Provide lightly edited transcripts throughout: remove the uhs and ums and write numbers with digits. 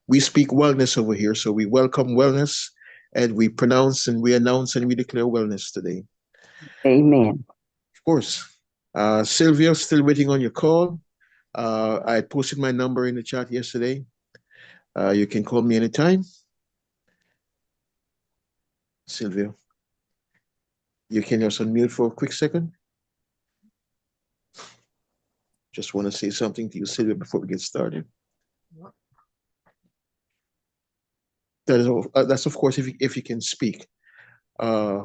We speak wellness over here, so we welcome wellness and we pronounce and we announce and we declare wellness today. Amen. Of course. Sylvia, still waiting on your call. I posted my number in the chat yesterday. You can call me anytime. Sylvia, you can just unmute for a quick second. Just want to say something to you, Sylvia, before we get started. That's of course if you can speak. Uh,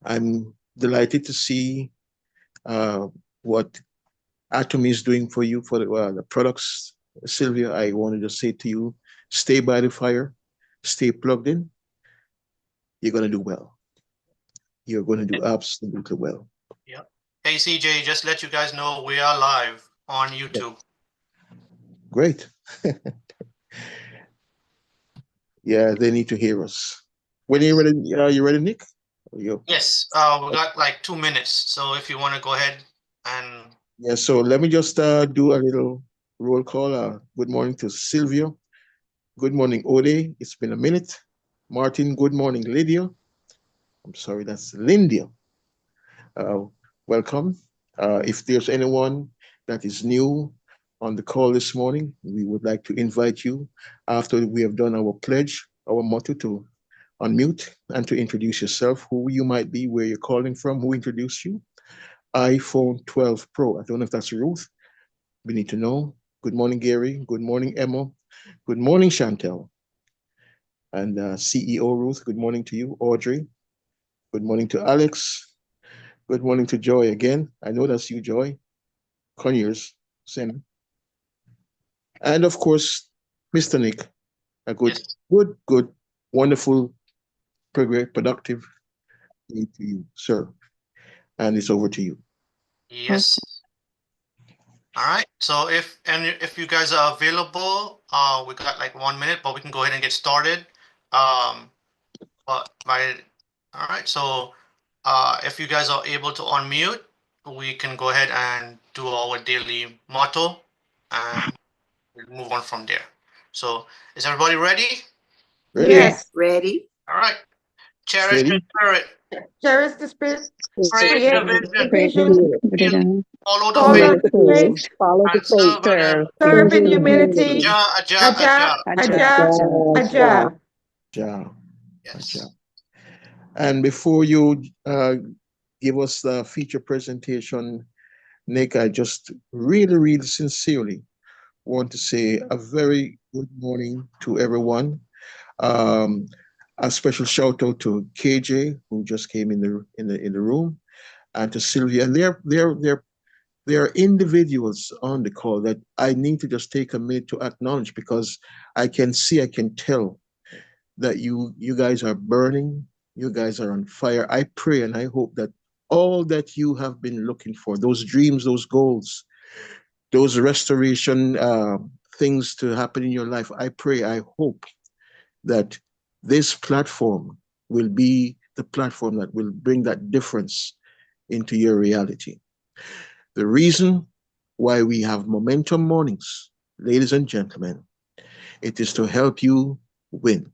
I'm delighted to see uh, what Atomy is doing for you for the products. Sylvia, I wanted to say to you, stay by the fire, stay plugged in. You're going to do well. You're going to do absolutely well. Yeah. Hey, CJ, just let you guys know we are live on YouTube. Great. Yeah, they need to hear us. When are you ready, Nick? Yes, we got like 2 minutes. So if you want to go ahead and. Yeah, so let me just do a little roll call. Good morning to Sylvia. Good morning, Ode. It's been a minute. Martin, good morning, Lydia. I'm sorry, that's Lindia. Welcome. If there's anyone that is new on the call this morning, we would like to invite you after we have done our pledge, our motto to unmute and to introduce yourself, who you might be, where you're calling from, who introduced you. iPhone 12 Pro. I don't know if that's Ruth. We need to know. Good morning, Gary. Good morning, Emma. Good morning, Chantel. And CEO Ruth, good morning to you. Audrey, good morning to Alex. Good morning to Joy again. I know that's you, Joy. Conyers, Sen. And of course, Mr. Nick, a good, wonderful, productive day to you, sir. And it's over to you. Yes. All right. So if you guys are available, we got like 1 minute, but we can go ahead and get started. But all right. So if you guys are able to unmute, we can go ahead and do our daily motto and we'll move on from there. So is everybody ready? Ready? Yes, ready. All right. Cherish the spirit. Cherish the spirit. Create the vision. Follow the Follow faith. the faith. Follow the And serve faith. Serve in humility. Aja. Aja. Ja. Yes. Ja. And before you give us the feature presentation, Nick, I just really, really sincerely want to say a very good morning to everyone. Um, a special shout out to KJ who just came in the room, and to Sylvia. And there are individuals on the call that I need to just take a minute to acknowledge, because I can tell that you guys are burning, you guys are on fire. I pray and I hope that all that you have been looking for, those dreams, those goals, those restoration things to happen in your life, I pray, I hope that this platform will be the platform that will bring that difference into your reality. The reason why we have Momentum Mornings, ladies and gentlemen, it is to help you win.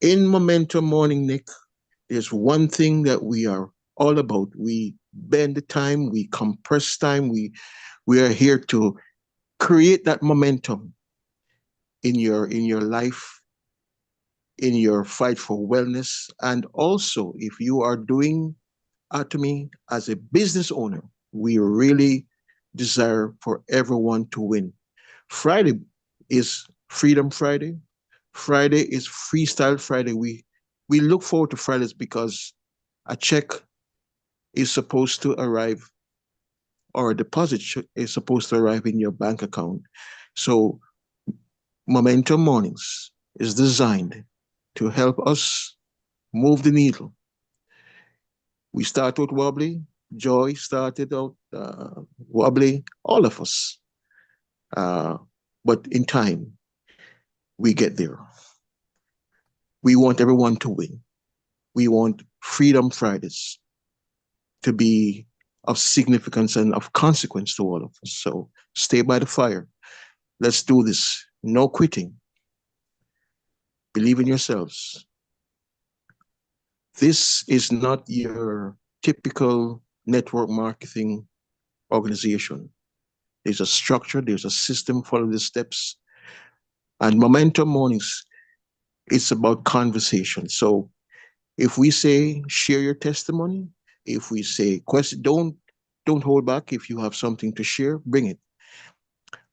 In Momentum Morning, Nick, there's one thing that we are all about. We bend the time, we compress time, we are here to create that momentum in your life, in your fight for wellness. And also, if you are doing Atomy as a business owner, we really desire for everyone to win. Friday is Freedom Friday. Friday is Freestyle Friday. We look forward to Fridays because a check is supposed to arrive, or a deposit is supposed to arrive in your bank account. So Momentum Mornings is designed to help us move the needle. We start out wobbly. Joy started out wobbly. All of us. But in time, we get there. We want everyone to win. We want Freedom Fridays to be of significance and of consequence to all of us. So stay by the fire. Let's do this. No quitting. Believe in yourselves. This is not your typical network marketing organization. There's a structure, there's a system, follow the steps. And Momentum Mornings, it's about conversation. So if we say share your testimony, if we say question, don't hold back. If you have something to share, bring it.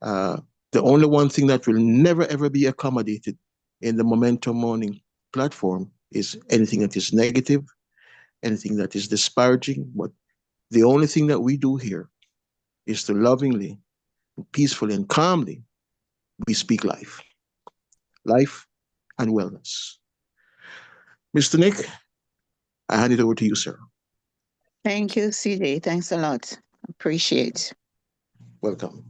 The only one thing that will never ever be accommodated in the Momentum Morning platform is anything that is negative, anything that is disparaging. But the only thing that we do here is to lovingly, peacefully, and calmly we speak life and wellness. Mr. Nick, I hand it over to you, sir. Thank you, CJ. Thanks a lot. Appreciate. Welcome.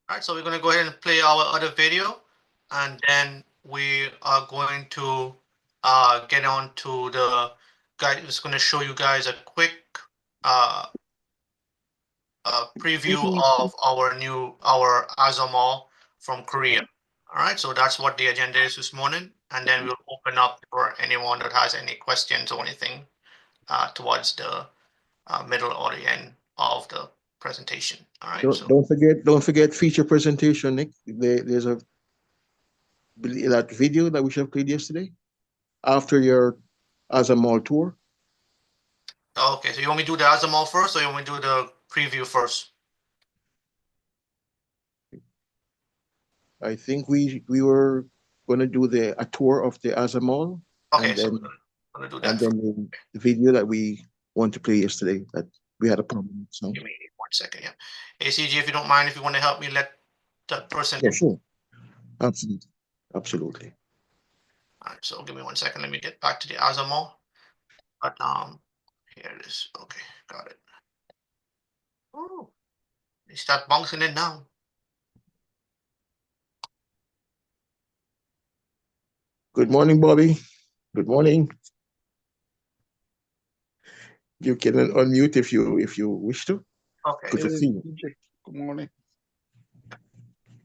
All right, so we're going to go ahead and play our other video, and then we are going to get on to the guy who's going to show you guys a quick preview of our Azamol from Korea. All right, so that's what the agenda is this morning, and then we'll open up for anyone that has any questions or anything towards the middle or the end of the presentation. All right. Don't forget feature presentation, Nick. There's that video that we should have played yesterday after your Azamol tour. Okay, so you want me to do the Azamol first, or you want me to do the preview first? I think we were going to do a tour of the Azamol. Okay, and so then, we're gonna do that. and then the video that we want to play yesterday that we had a problem. So Give me 1 second. Yeah, ACG, if you don't mind, if you want to help me, let that person. yeah, sure, absolutely. All right, so give me 1 second. Let me get back to the Azamol. But here it is. Okay, got it. Oh, they start bouncing it now. Good morning, Bobby. Good morning. You can unmute if you wish to. Okay. Good to see you. Good morning.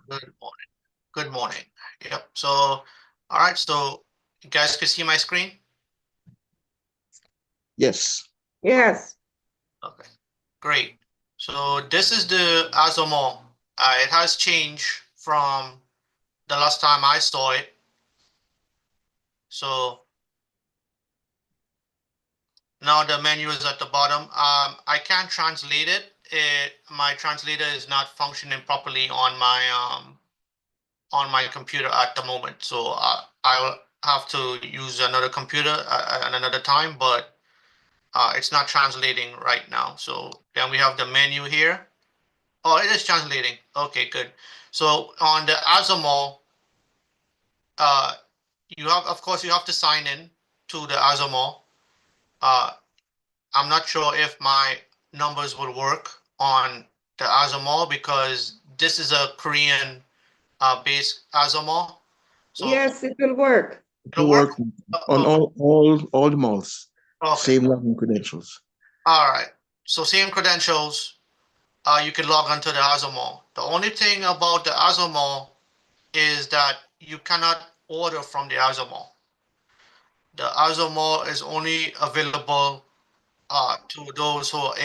Good morning. Good morning. Yep. So, all right. So, you guys can see my screen. Yes. Yes. Okay. Great. So this is the Azamol. It has changed from the last time I saw it. So now the menu is at the bottom. I can't translate it. My translator is not functioning properly on my computer at the moment. So I will have to use another computer at another time, but it's not translating right now. So then we have the menu here. Oh, it is translating. Okay, good. So on the Azamol, of course, you have to sign in to the Azamol. I'm not sure if my numbers will work on the Azamol because this is a Korean based Azamol. So Yes, it will work. it'll work on all the malls. Okay. Same login credentials. All right. So same credentials. You can log onto the Azamol. The only thing about the Azamol is that you cannot order from the Azamol. The Azamol is only available to those who are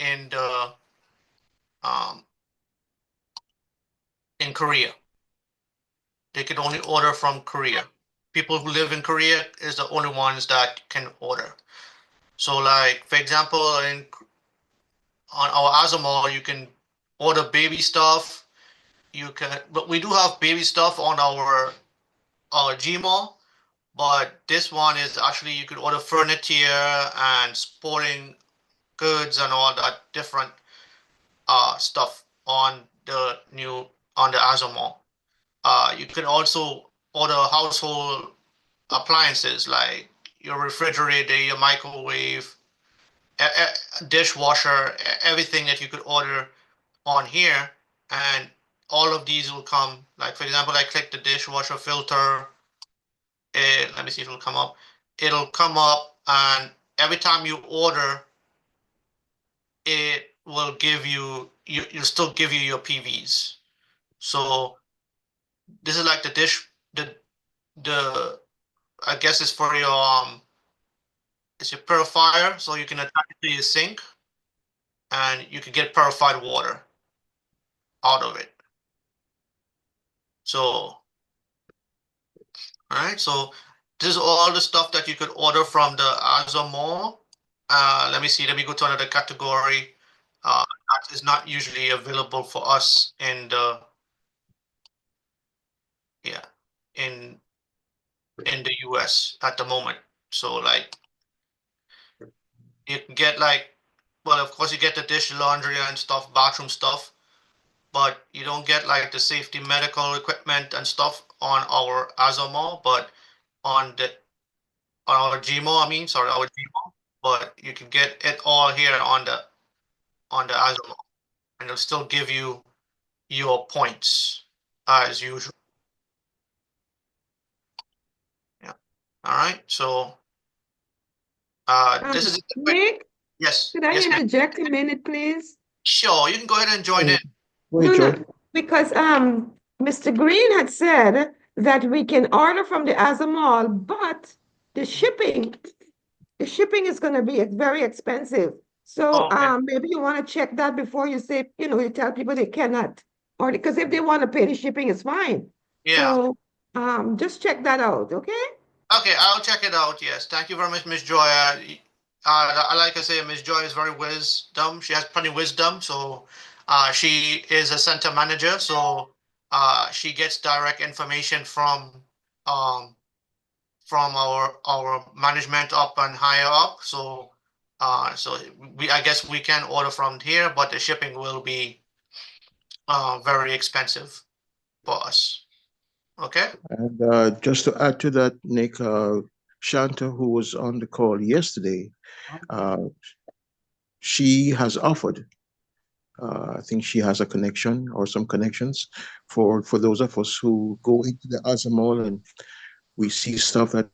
in the in Korea. They can only order from Korea. People who live in Korea is the only ones that can order. So, like for example, on our Azamol, you can order baby stuff. But we do have baby stuff on our Gmall. But this one is actually you could order furniture and sporting goods and all that different stuff on the Azamol. You can also order household appliances like your refrigerator, your microwave, dishwasher, everything that you could order on here, and all of these will come. Like for example, I click the dishwasher filter. Let me see if it'll come up. It'll come up, and every time you order, it will give you, you'll still give you your PVs. So this is like the dish, the I guess it's for your it's your purifier, so you can attach it to your sink and you can get purified water out of it. So, all right, so this is all the stuff that you could order from the Azure Mall. Let me see, let me go to another category. That is not usually available for us in the, yeah, in the US at the moment. So like you can get like, well, of course you get the dish, laundry and stuff, bathroom stuff, but you don't get like the safety medical equipment and stuff on our Azure Mall, but on the on our Gmall, I mean, sorry, our Gmall, but you can get it all here on the Azure Mall, and it'll still give you your points as usual. Yeah. All right. So this is Nick, yes, could I yes, ma'am. interject a minute, please? Sure, you can go ahead and join in. Wait, No, Joy. no, because Mr. Green had said that we can order from the Azamall, but the shipping is going to be very expensive. So Okay. maybe you want to check that before you say, you tell people they cannot order, because if they want to pay the shipping, it's fine. Yeah. So just check that out, okay? Okay, I'll check it out. Yes, thank you very much, Miss Joy. Like I say, Miss Joy is very wisdom. She has plenty of wisdom. So, she is a center manager. So, she gets direct information um, from our management up and higher up. So, so I guess we can order from here, but the shipping will be very expensive for us. Okay. And just to add to that, Nick, Shanta, who was on the call yesterday, uh, she has offered. I think she has a connection or some connections for those of us who go into the Azamol and we see stuff that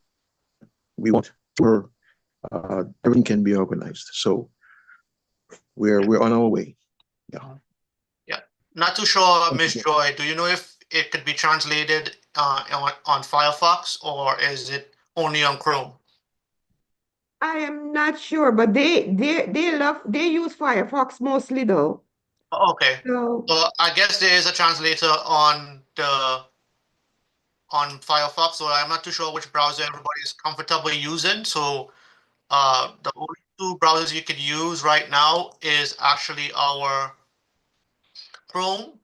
we want. Her, everything can be organized. So we're on our way. Yeah. Yeah, not too sure, Miss Joy. Do you know if it could be translated on Firefox or is it only on Chrome? I am not sure, but they use Firefox mostly though. Okay, So so I guess there is a translator on Firefox, so I'm not too sure which browser everybody is comfortable using. So the only two browsers you could use right now is actually our Chrome,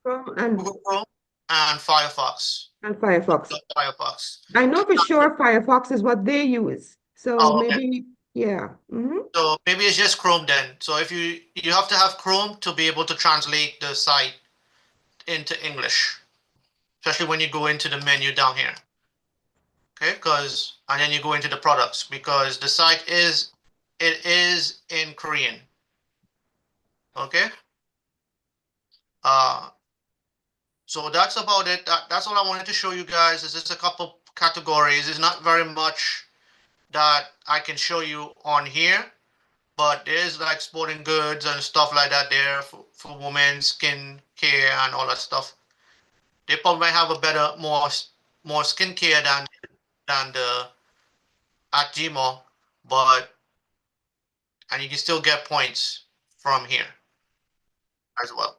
Chrome and Google Chrome, and Firefox. Firefox. Firefox. I know for sure Firefox is what they use. So Oh, okay. maybe, yeah. So maybe it's just Chrome then. So if you have to have Chrome to be able to translate the site into English, especially when you go into the menu down here. Okay, and then you go into the products because the site is in Korean. Okay. Uh, so that's about it. That's all I wanted to show you guys. Is just a couple categories. It's not very much that I can show you on here. But there's like sporting goods and stuff like that there for women's skin care and all that stuff. They probably might have a better, more skincare than the at Gmail, but and you can still get points from here as well.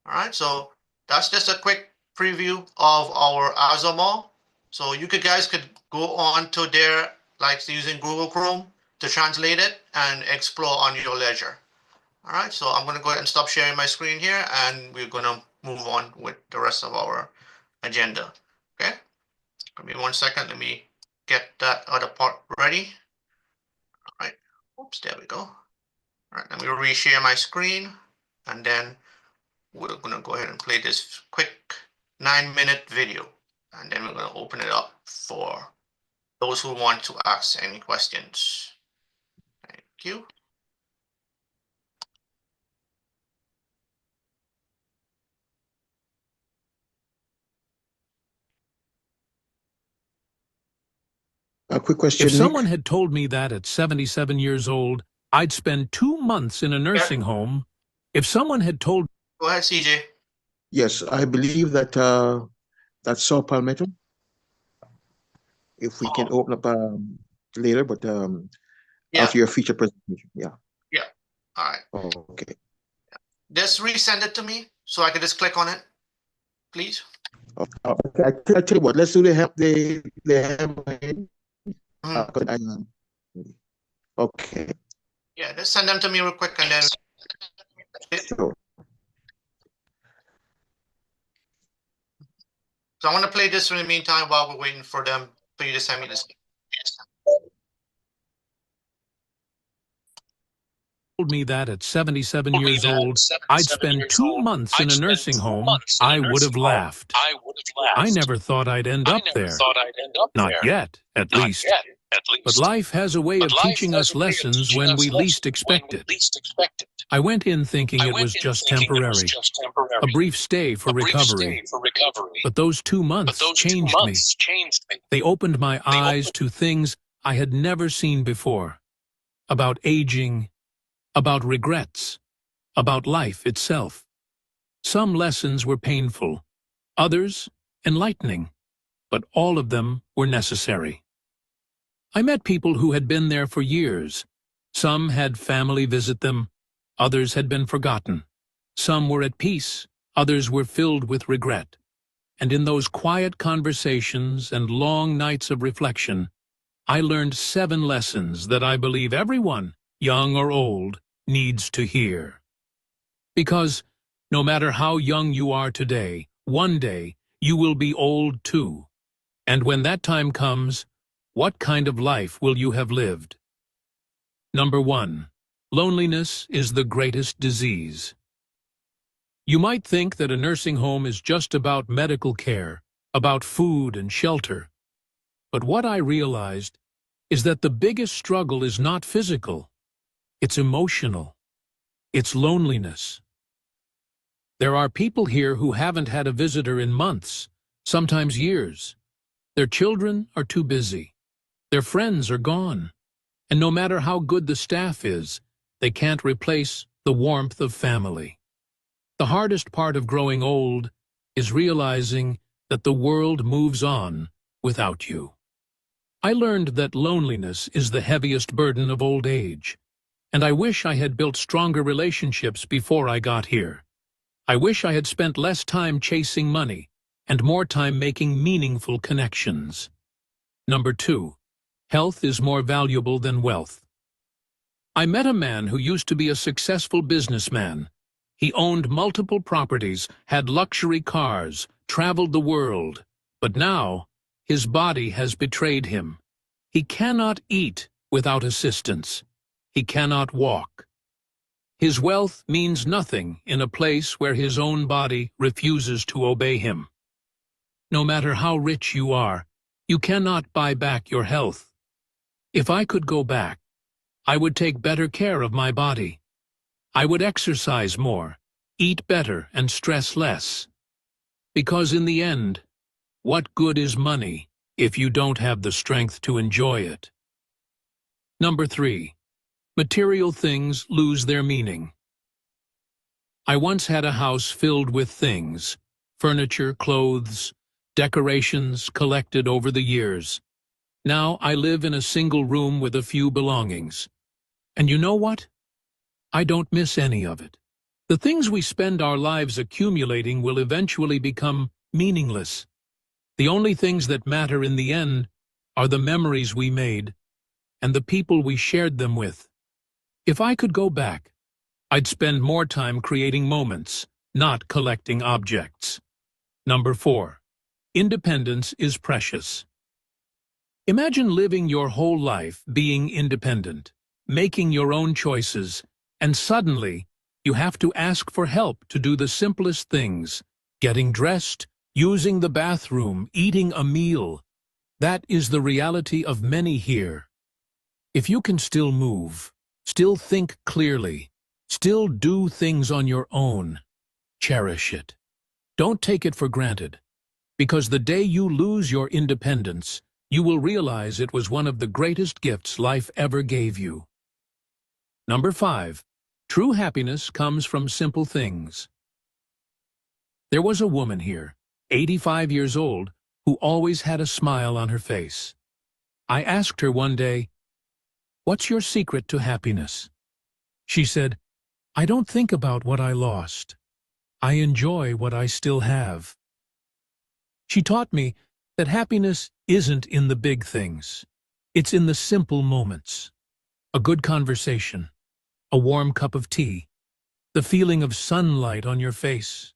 All right, so that's just a quick preview of our Azure. So you guys could go on to there, like using Google Chrome to translate it and explore on your leisure. All right, so I'm going to go ahead and stop sharing my screen here, and we're going to move on with the rest of our agenda. Okay, give me 1 second. Let me get that other part ready. All right, oops, there we go. All right, let me reshare my screen, and then we're going to go ahead and play this quick 9-minute video, and then we're going to open it up for those who want to ask any questions. Thank you. A quick question, If someone Nick. had told me that at 77 years old, I'd spend 2 months in a nursing home. If someone had told Go ahead, CJ. Yes, I believe that that's Saw Palmetto. If we can open up later, but Yeah, after your feature presentation, yeah. yeah. All right. Okay. Just resend it to me so I can just click on it, please. Okay. I tell you what, let's do the hammerhead. Mhm. Okay. Yeah, just send them to me real quick and then. Sure. So I'm gonna play this in the meantime while we're waiting for them for you to send me this. me that at 77 years old, I'd spend 2 months in a nursing home, I would have laughed. I never thought I'd end up there. Not yet, at least. But life has a way of teaching us lessons when we least expect it. I went in thinking it was just temporary, a brief stay for recovery. But those 2 months changed me. They opened my eyes to things I had never seen before, about aging, about regrets, about life itself. Some lessons were painful, others enlightening, but all of them were necessary. I met people who had been there for years. Some had family visit them, others had been forgotten. Some were at peace, others were filled with regret. And in those quiet conversations and long nights of reflection, I learned 7 lessons that I believe everyone, young or old, needs to hear. Because no matter how young you are today, one day you will be old too. And when that time comes, what kind of life will you have lived? Number 1. Loneliness is the greatest disease. You might think that a nursing home is just about medical care, about food and shelter. But what I realized is that the biggest struggle is not physical, it's emotional. It's loneliness. There are people here who haven't had a visitor in months, sometimes years. Their children are too busy. Their friends are gone. And no matter how good the staff is, they can't replace the warmth of family. The hardest part of growing old is realizing that the world moves on without you. I learned that loneliness is the heaviest burden of old age, and I wish I had built stronger relationships before I got here. I wish I had spent less time chasing money and more time making meaningful connections. Number 2. Health is more valuable than wealth. I met a man who used to be a successful businessman. He owned multiple properties, had luxury cars, traveled the world. But now, his body has betrayed him. He cannot eat without assistance. He cannot walk. His wealth means nothing in a place where his own body refuses to obey him. No matter how rich you are, you cannot buy back your health. If I could go back, I would take better care of my body. I would exercise more, eat better, and stress less. Because in the end, what good is money if you don't have the strength to enjoy it? Number 3. Material things lose their meaning. I once had a house filled with things, furniture, clothes, decorations collected over the years. Now I live in a single room with a few belongings. And you know what? I don't miss any of it. The things we spend our lives accumulating will eventually become meaningless. The only things that matter in the end are the memories we made and the people we shared them with. If I could go back, I'd spend more time creating moments, not collecting objects. Number 4. Independence is precious. Imagine living your whole life being independent, making your own choices, and suddenly you have to ask for help to do the simplest things, getting dressed, using the bathroom, eating a meal. That is the reality of many here. If you can still move, still think clearly, still do things on your own, cherish it. Don't take it for granted, because the day you lose your independence, you will realize it was one of the greatest gifts life ever gave you. Number 5. True happiness comes from simple things. There was a woman here, 85 years old, who always had a smile on her face. I asked her one day, "What's your secret to happiness?" She said, "I don't think about what I lost. I enjoy what I still have." She taught me that happiness isn't in the big things. It's in the simple moments. A good conversation, a warm cup of tea, the feeling of sunlight on your face.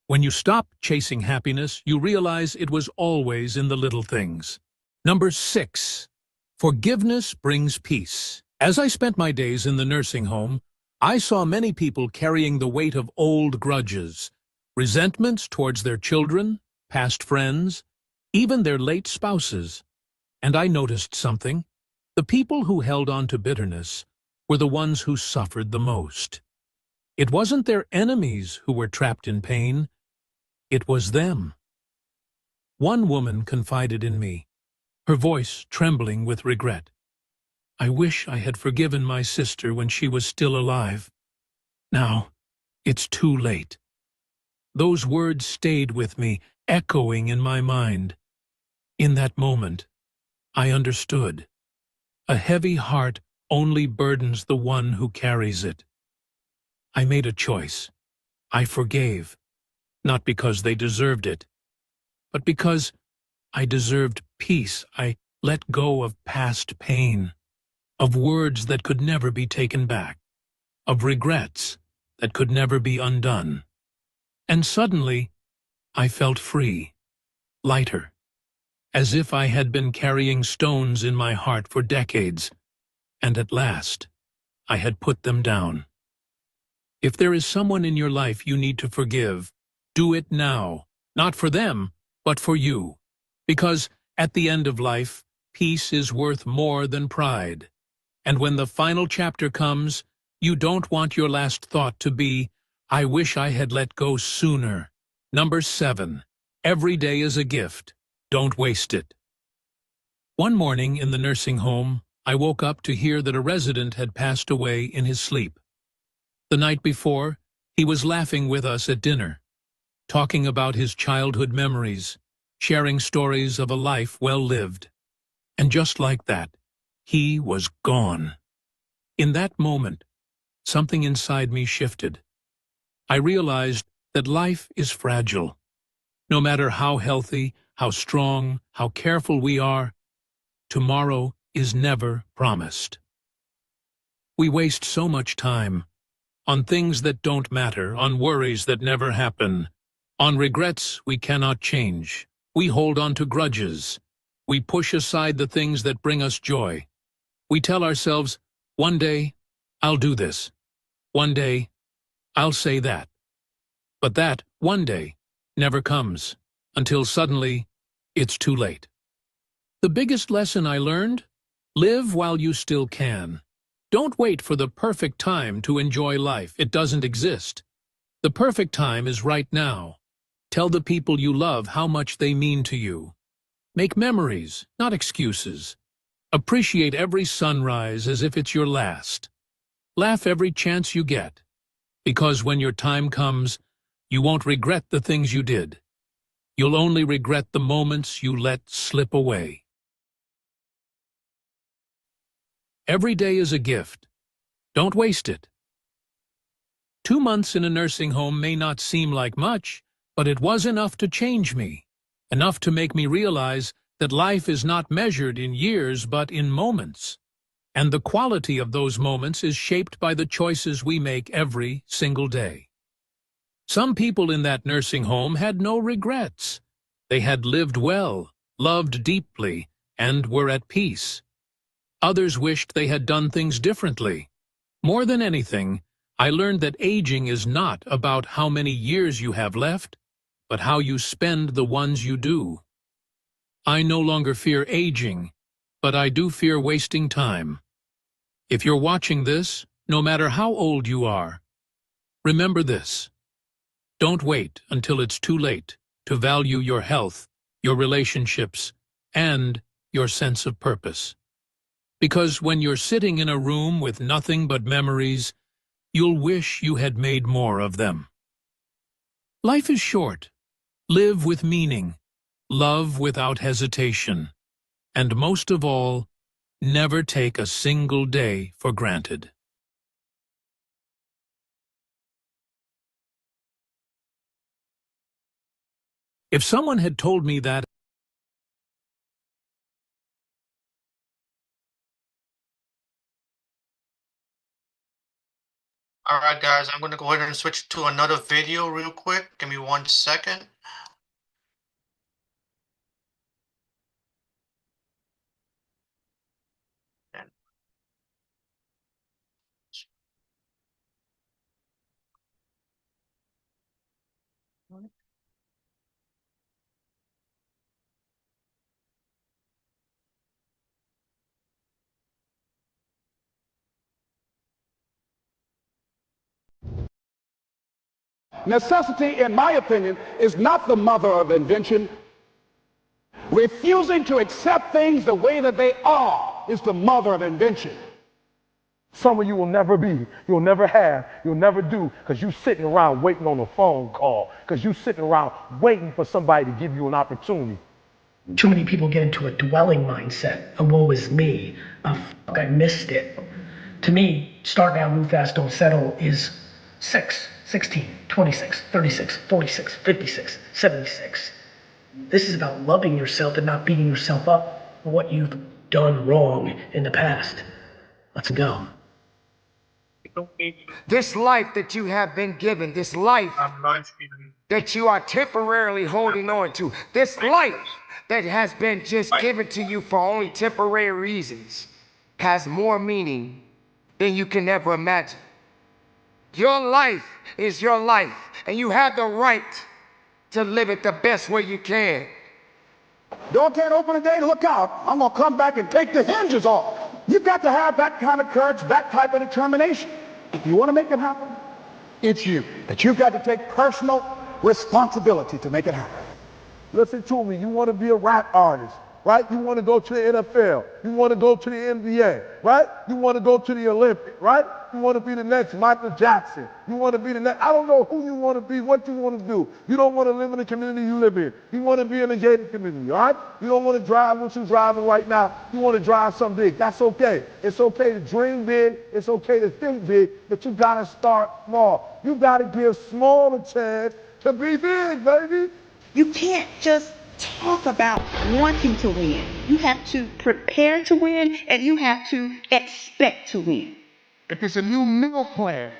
When you stop chasing happiness, you realize it was always in the little things. Number 6. Forgiveness brings peace. As I spent my days in the nursing home, I saw many people carrying the weight of old grudges, resentments towards their children, past friends, even their late spouses. And I noticed something. The people who held on to bitterness were the ones who suffered the most. It wasn't their enemies who were trapped in pain. It was them. One woman confided in me, her voice trembling with regret. "I wish I had forgiven my sister when she was still alive. Now, it's too late." Those words stayed with me, echoing in my mind. In that moment, I understood. A heavy heart only burdens the one who carries it. I made a choice. I forgave, not because they deserved it, but because I deserved peace. I let go of past pain, of words that could never be taken back, of regrets that could never be undone. And suddenly, I felt free, lighter, as if I had been carrying stones in my heart for decades, and at last, I had put them down. If there is someone in your life you need to forgive, do it now, not for them, but for you. Because at the end of life, peace is worth more than pride. And when the final chapter comes, you don't want your last thought to be, "I wish I had let go sooner." Number 7. Every day is a gift. Don't waste it. One morning in the nursing home, I woke up to hear that a resident had passed away in his sleep. The night before, he was laughing with us at dinner, talking about his childhood memories, sharing stories of a life well lived. And just like that, he was gone. In that moment, something inside me shifted. I realized that life is fragile. No matter how healthy, how strong, how careful we are, tomorrow is never promised. We waste so much time on things that don't matter, on worries that never happen, on regrets we cannot change. We hold on to grudges. We push aside the things that bring us joy. We tell ourselves, "One day, I'll do this. One day, I'll say that." But that one day never comes, until suddenly it's too late. The biggest lesson I learned? Live while you still can. Don't wait for the perfect time to enjoy life. It doesn't exist. The perfect time is right now. Tell the people you love how much they mean to you. Make memories, not excuses. Appreciate every sunrise as if it's your last. Laugh every chance you get, because when your time comes, you won't regret the things you did. You'll only regret the moments you let slip away. Every day is a gift. Don't waste it. 2 months in a nursing home may not seem like much, but it was enough to change me, enough to make me realize that life is not measured in years but in moments, and the quality of those moments is shaped by the choices we make every single day. Some people in that nursing home had no regrets. They had lived well, loved deeply, and were at peace. Others wished they had done things differently. More than anything, I learned that aging is not about how many years you have left, but how you spend the ones you do. I no longer fear aging, but I do fear wasting time. If you're watching this, no matter how old you are, remember this. Don't wait until it's too late to value your health, your relationships, and your sense of purpose. Because when you're sitting in a room with nothing but memories, you'll wish you had made more of them. Life is short. Live with meaning. Love without hesitation. And most of all, never take a single day for granted. If someone had told me that, All right, guys, I'm going to go ahead and switch to another video real quick. Give me 1 second. Necessity, in my opinion, is not the mother of invention. Refusing to accept things the way that they are is the mother of invention. Some of you will never be, you'll never have, you'll never do, because you're sitting around waiting on a phone call, because you're sitting around waiting for somebody to give you an opportunity. Too many people get into a dwelling mindset, a woe is me, a fuck, I missed it. To me, start now, move fast, don't settle is 6, 16, 26, 36, 46, 56, 76. This is about loving yourself and not beating yourself up for what you've done wrong in the past. Let's go. This life that you have been given, this life that you are temporarily holding on to, this life that has been just given to you for only temporary reasons, has more meaning than you can ever imagine. Your life is your life, and you have the right to live it the best way you can. Door can't open today, look out. I'm going to come back and take the hinges off. You've got to have that kind of courage, that type of determination. If you want to make it happen, it's you. But you've got to take personal responsibility to make it happen. Listen to me, you want to be a rap artist, right? You want to go to the NFL, you want to go to the NBA, right? You want to go to the Olympics, right? You want to be the next Michael Jackson. You want to be the next, I don't know who you want to be, what you want to do. You don't want to live in the community you live in. You want to be in a gated community, all right? You don't want to drive what you're driving right now. You want to drive something big. That's okay. It's okay to dream big. It's okay to think big, but you got to start small. You got to give small a chance to be big, baby. You can't just talk about wanting to win. You have to prepare to win, and you have to expect to win. If it's a new meal plan,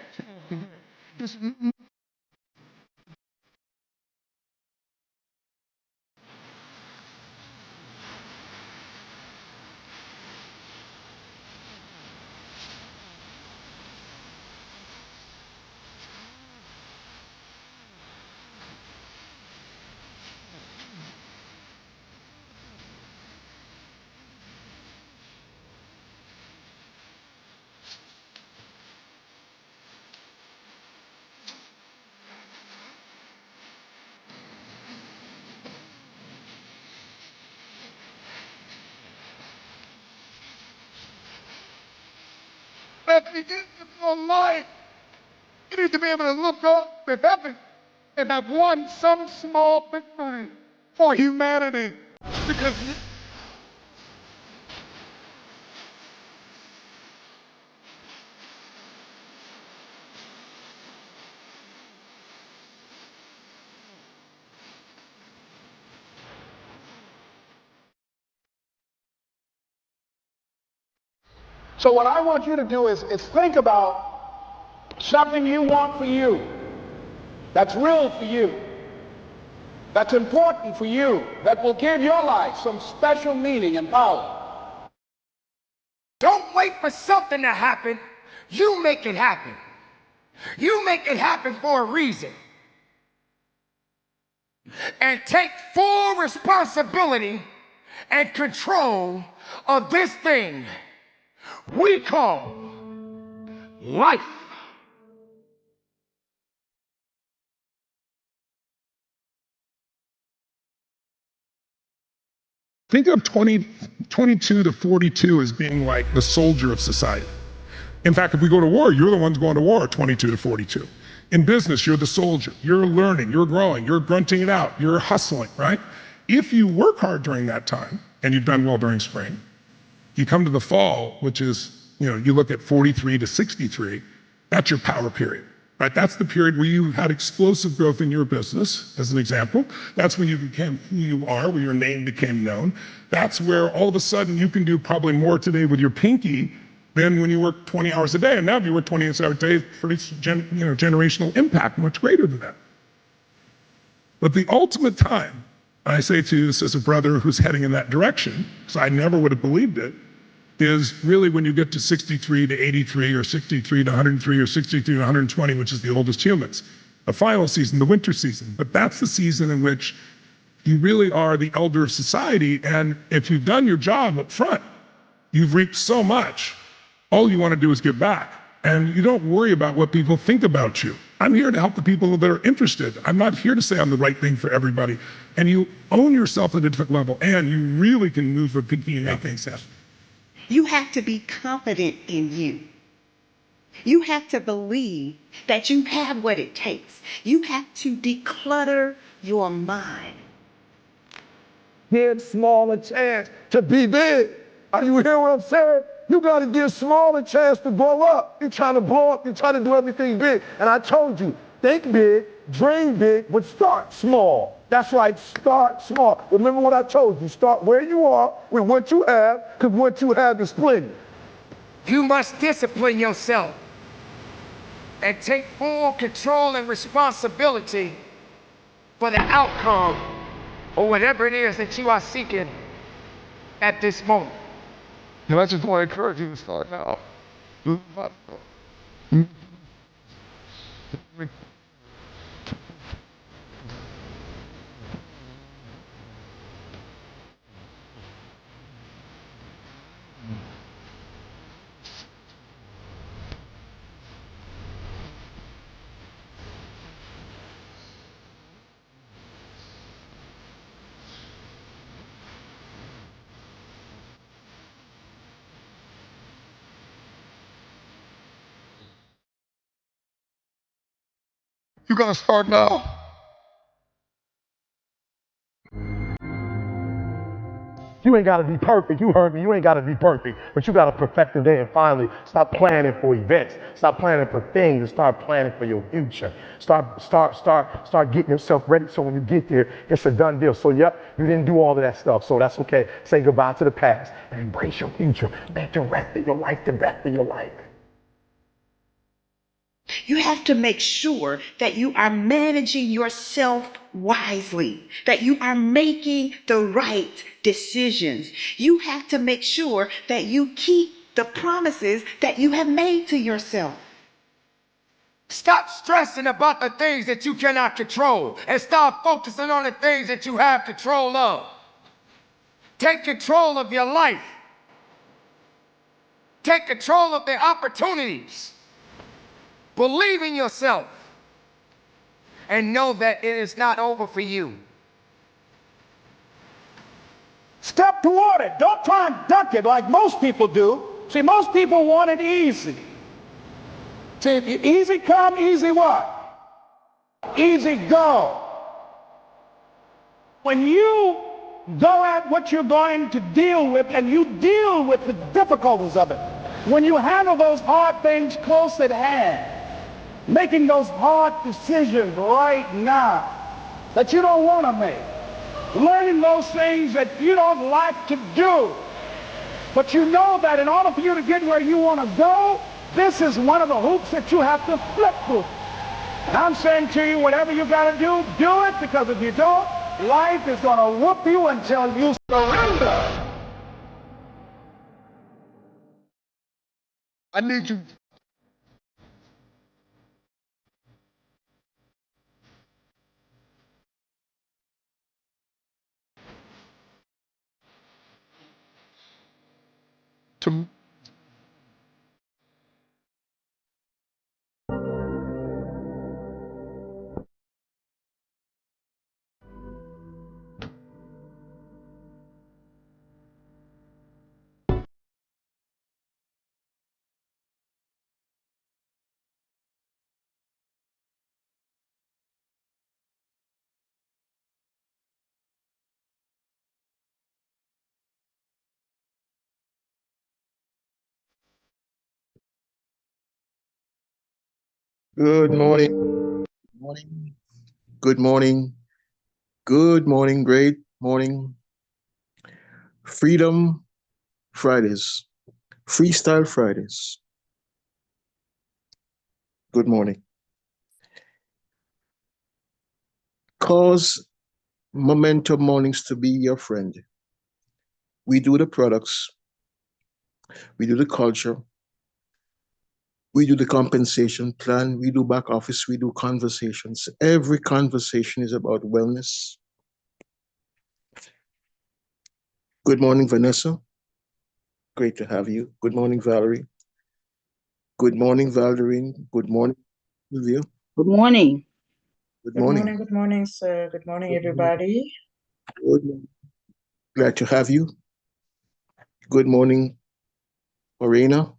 let me get your life. You need to be able to look up at heaven and have won some small victory for humanity. Because so what I want you to do is think about something you want for you, that's real for you, that's important for you, that will give your life some special meaning and power. Don't wait for something to happen. You make it happen. You make it happen for a reason. And take full responsibility and control of this thing we call life. Think of 22 to 42 as being like the soldier of society. In fact, if we go to war, you're the ones going to war at 22 to 42. In business, you're the soldier. You're learning, you're growing, you're grunting it out, you're hustling, right? If you work hard during that time, and you've done well during spring, you come to the fall, which is, you look at 43 to 63, that's your power period, right? That's the period where you had explosive growth in your business, as an example. That's when you became who you are, where your name became known. That's where all of a sudden you can do probably more today with your pinky than when you work 20 hours a day. And now if you work 20 hours a day, produce generational impact much greater than that. But the ultimate time, I say to you this as a brother who's heading in that direction, because I never would have believed it, is really when you get to 63 to 83 or 63 to 103 or 63 to 120, which is the oldest humans. The final season, the winter season. But that's the season in which you really are the elder of society. And if you've done your job up front, you've reaped so much. All you want to do is give back. And you don't worry about what people think about you. I'm here to help the people that are interested. I'm not here to say I'm the right thing for everybody. And you own yourself at a different level, and you really can move the pinky and make things happen. You have to be confident in you. You have to believe that you have what it takes. You have to declutter your mind. Give small a chance to be big. Are you hearing what I'm saying? You got to give small a chance to blow up. You're trying to blow up. You're trying to do everything big. And I told you, think big, dream big, but start small. That's right, start small. Remember what I told you. Start where you are with what you have, because what you have is plenty. You must discipline yourself and take full control and responsibility for the outcome or whatever it is that you are seeking at this moment. And I just want to encourage you to start now. You're going to start now. You ain't got to be perfect. You heard me. You ain't got to be perfect. But you got to perfect the day and finally stop planning for events. Stop planning for things and start planning for your future. Start getting yourself ready so when you get there, it's a done deal. So, yep, you didn't do all of that stuff. So that's okay. Say goodbye to the past and embrace your future. Make the rest of your life the best of your life. You have to make sure that you are managing yourself wisely, that you are making the right decisions. You have to make sure that you keep the promises that you have made to yourself. Stop stressing about the things that you cannot control and start focusing on the things that you have control of. Take control of your life. Take control of the opportunities. Believe in yourself and know that it is not over for you. Step toward it. Don't try and duck it like most people do. See, most people want it easy. See, easy come, easy what? Easy go. When you go at what you're going to deal with and you deal with the difficulties of it, when you handle those hard things close at hand, making those hard decisions right now that you don't want to make, learning those things that you don't like to do, but you know that in order for you to get where you want to go, this is one of the hoops that you have to flip through. And I'm saying to you, whatever you got to do it, because if you don't, life is going to whoop you until you surrender. I need you. To Good morning. Morning. Good morning. Good morning. Great morning. Freedom Fridays. Freestyle Fridays. Good morning. Cause Momentum Mornings to be your friend. We do the products, we do the culture, we do the compensation plan, we do back office, we do conversations. Every conversation is about wellness. Good morning, Vanessa. Great to have you. Good morning, Valerie. Good morning, Valderine. Good morning, Sylvia. Good morning. Good Good morning. morning, good morning, sir. Good morning, Good morning. everybody. Good morning. Glad to have you. Good morning, Morena.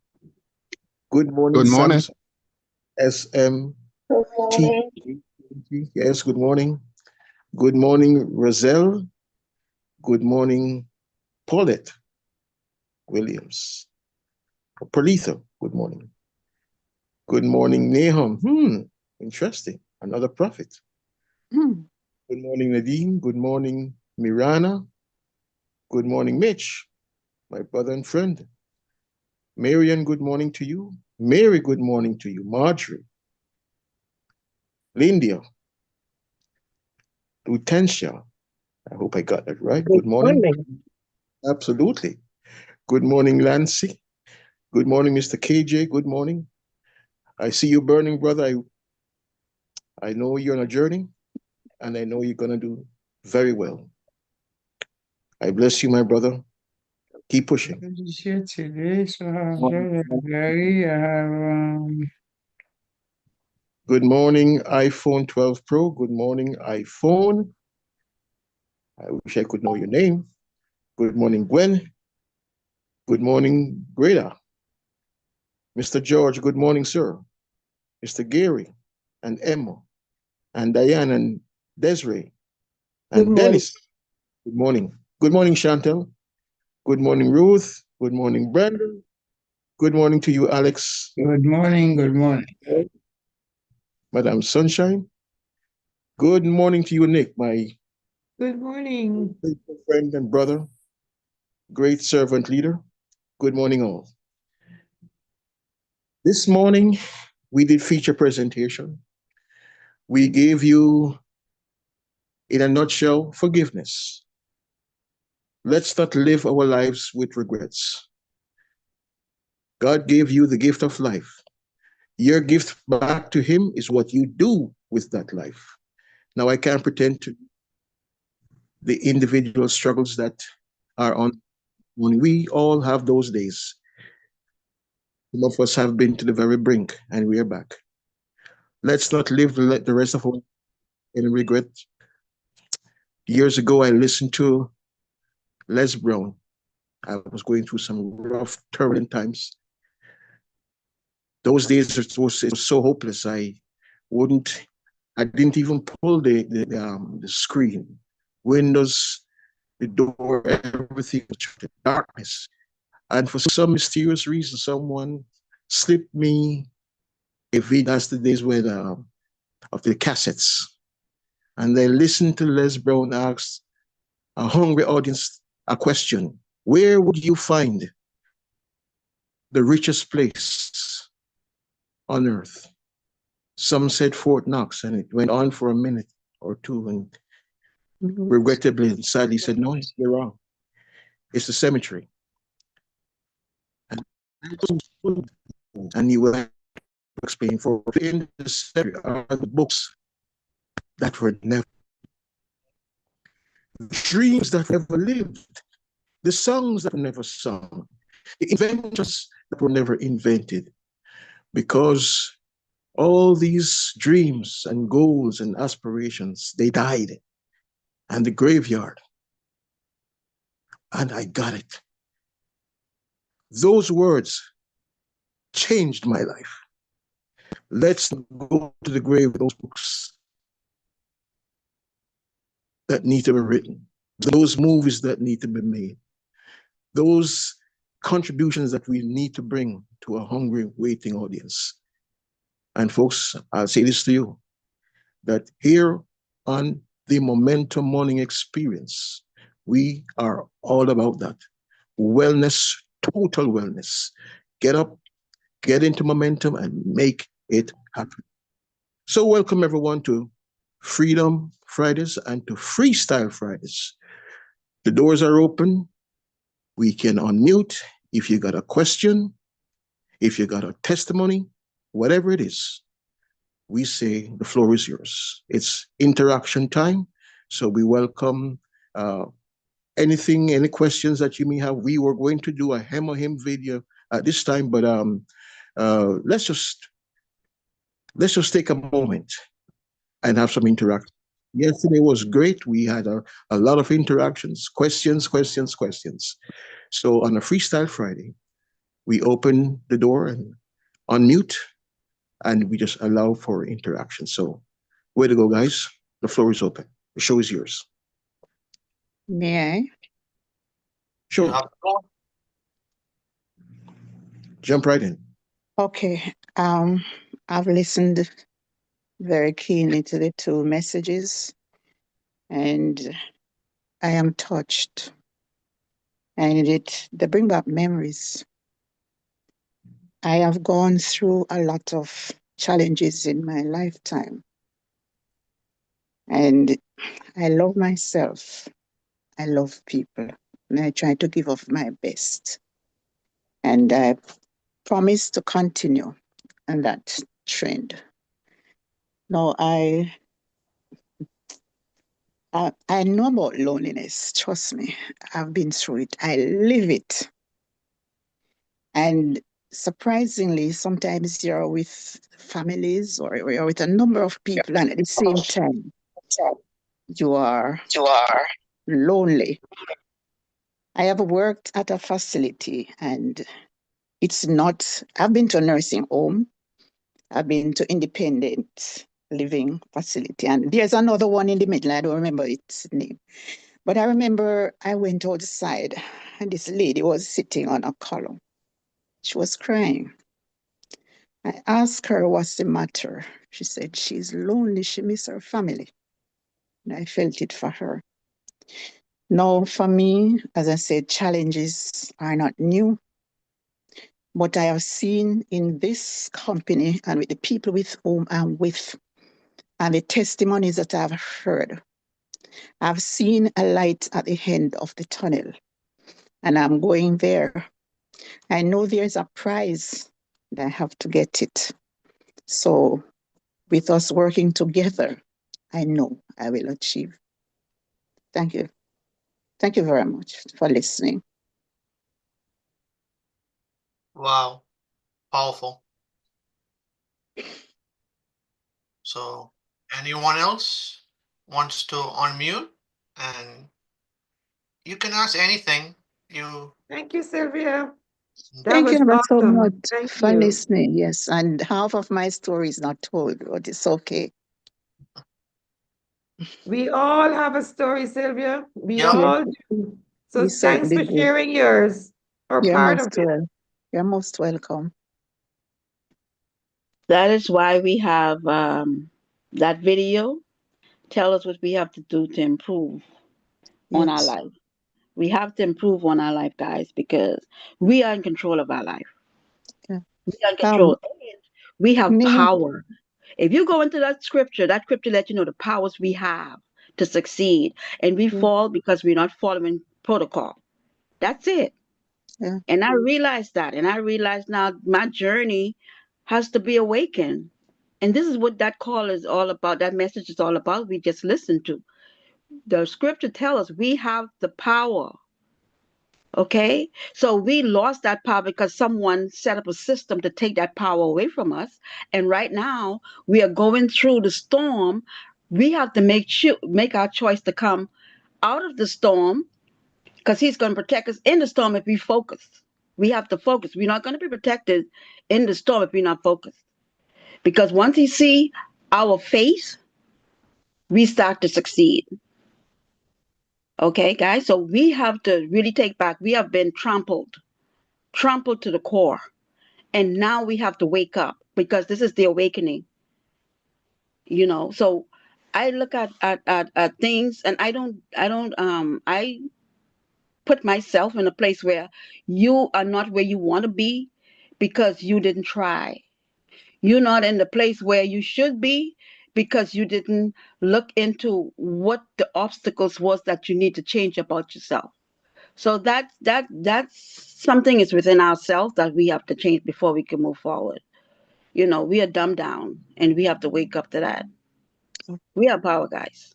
Good morning, Good morning. Samson. SMT. Good morning. Yes, good morning. Good morning, Roselle. Good morning, Paulette Williams. Perletha, good morning. Good morning, Nahum. Interesting. Another prophet. Good morning, Nadine. Good morning, Mirana. Good morning, Mitch, my brother and friend. Marian, good morning to you. Mary, good morning to you. Marjorie. Lindia. Lutentia. I hope I got that right. Good morning. Absolutely. Good morning, Lancy. Good morning, Mr. KJ. Good morning. I see you burning, brother. I know you're on a journey, and I know you're going to do very well. I bless you, my brother. Keep pushing. Good to see you today. So, very, Good morning, iPhone 12 Pro. Good morning, iPhone. I wish I could know your name. Good morning, Gwen. Good morning, Greta. Mr. George, good morning, sir. Mr. Gary and Emma and Diane and Desiree and Dennis. Good morning. Good morning, Chantel. Good morning, Ruth. Good morning, Brandon. Good morning to you, Alex. good morning, good morning. Madam Sunshine. Good morning to you, Nick, my Good morning. friend and brother, great servant leader. Good morning, all. This morning, we did feature presentation. We gave you, in a nutshell, forgiveness. Let's not live our lives with regrets. God gave you the gift of life. Your gift back to Him is what you do with that life. Now, I can't pretend to the individual struggles that are on. When we all have those days. Some of us have been to the very brink, and we are back. Let's not live the rest of our life in regret. Years ago, I listened to Les Brown. I was going through some rough, turbulent times. Those days it was so hopeless. I didn't even pull the screen, windows, the door, everything was darkness. And for some mysterious reason, someone slipped me a video. That's the days when of the cassettes, and they listened to Les Brown ask a hungry audience a question: where would you find the richest place on earth? Some said Fort Knox, and it went on for a minute or two, and regrettably and sadly said, no, you're wrong. It's the cemetery. And you will explain, for in the cemetery are the books that were never, dreams that never lived, the songs that were never sung, the inventions that were never invented, because all these dreams and goals and aspirations, they died in the graveyard. And I got it. Those words changed my life. Let's go to the grave with those books that need to be written, those movies that need to be made, those contributions that we need to bring to a hungry, waiting audience. And folks, I'll say this to you, that here on the Momentum Morning Experience, we are all about that. Wellness, total wellness. Get up, get into momentum, and make it happen. So, welcome everyone to Freedom Fridays and to Freestyle Fridays. The doors are open. We can unmute if you got a question, if you got a testimony, whatever it is. We say the floor is yours. It's interaction time. So we welcome anything, any questions that you may have. We were going to do a him or him video at this time, but let's just take a moment and have some interaction. Yesterday was great. We had a lot of interactions, questions. So on a Freestyle Friday, we open the door and unmute, and we just allow for interaction. So way to go, guys. The floor is open. The show is yours. May I? Sure. Jump right in. Okay. I've listened very keenly to the two messages, and I am touched. And they bring back memories. I have gone through a lot of challenges in my lifetime. And I love myself. I love people. And I try to give of my best. And I promise to continue on that trend. Now, I know about loneliness. Trust me, I've been through it. I live it. And surprisingly, sometimes you're with families or you're with a number of people, and at the same time, you are lonely. I have worked at a facility, and I've been to a nursing home, I've been to independent living facility, and there's another one in the middle. I don't remember its name. But I remember I went outside, and this lady was sitting on a column. She was crying. I asked her what's the matter. She said she's lonely. She misses her family. And I felt it for her. Now, for me, as I said, challenges are not new. But I have seen in this company and with the people with whom I'm with, and the testimonies that I've heard, I've seen a light at the end of the tunnel. And I'm going there. I know there's a prize, and I have to get it. So, with us working together, I know I will achieve. Thank you. Thank you very much for listening. Wow, powerful. So, anyone else wants to unmute, and you can ask anything. Thank you, Sylvia. That Thank was you ever so awesome. much Thank for you. listening. Yes, and half of my story is not told, but it's okay. We all have a story, Sylvia. We Yep. all do. So You thanks certainly for do. sharing yours or You're part of most it. You're most welcome. That is why we have that video. Tell us what we have to do to improve on our Yes. life. We have to improve on our life, guys, because we are in control of our life. Yeah. We are in control. We have May power. If you go into that scripture lets you know the powers we have to succeed. And we fall because we're not following protocol. That's it. Yeah. And I realized that. And I realize now my journey has to be awakened. And this is what that call is all about. That message is all about. We just listened to. The scripture tells us we have the power. Okay? So we lost that power because someone set up a system to take that power away from us. And right now we are going through the storm. We have to make our choice to come out of the storm because he's going to protect us in the storm if we focus. We have to focus. We're not going to be protected in the storm if we're not focused. Because once he see our face, we start to succeed. Okay, guys? So we have to really take back. We have been trampled to the core. And now we have to wake up because this is the awakening, you know. So I look at things, and I put myself in a place where you are not where you want to be because you didn't try. You're not in the place where you should be because you didn't look into what the obstacles was that you need to change about yourself. So that's something is within ourselves that we have to change before we can move forward. You know, we are dumbed down and we have to wake up to that. We are power guys.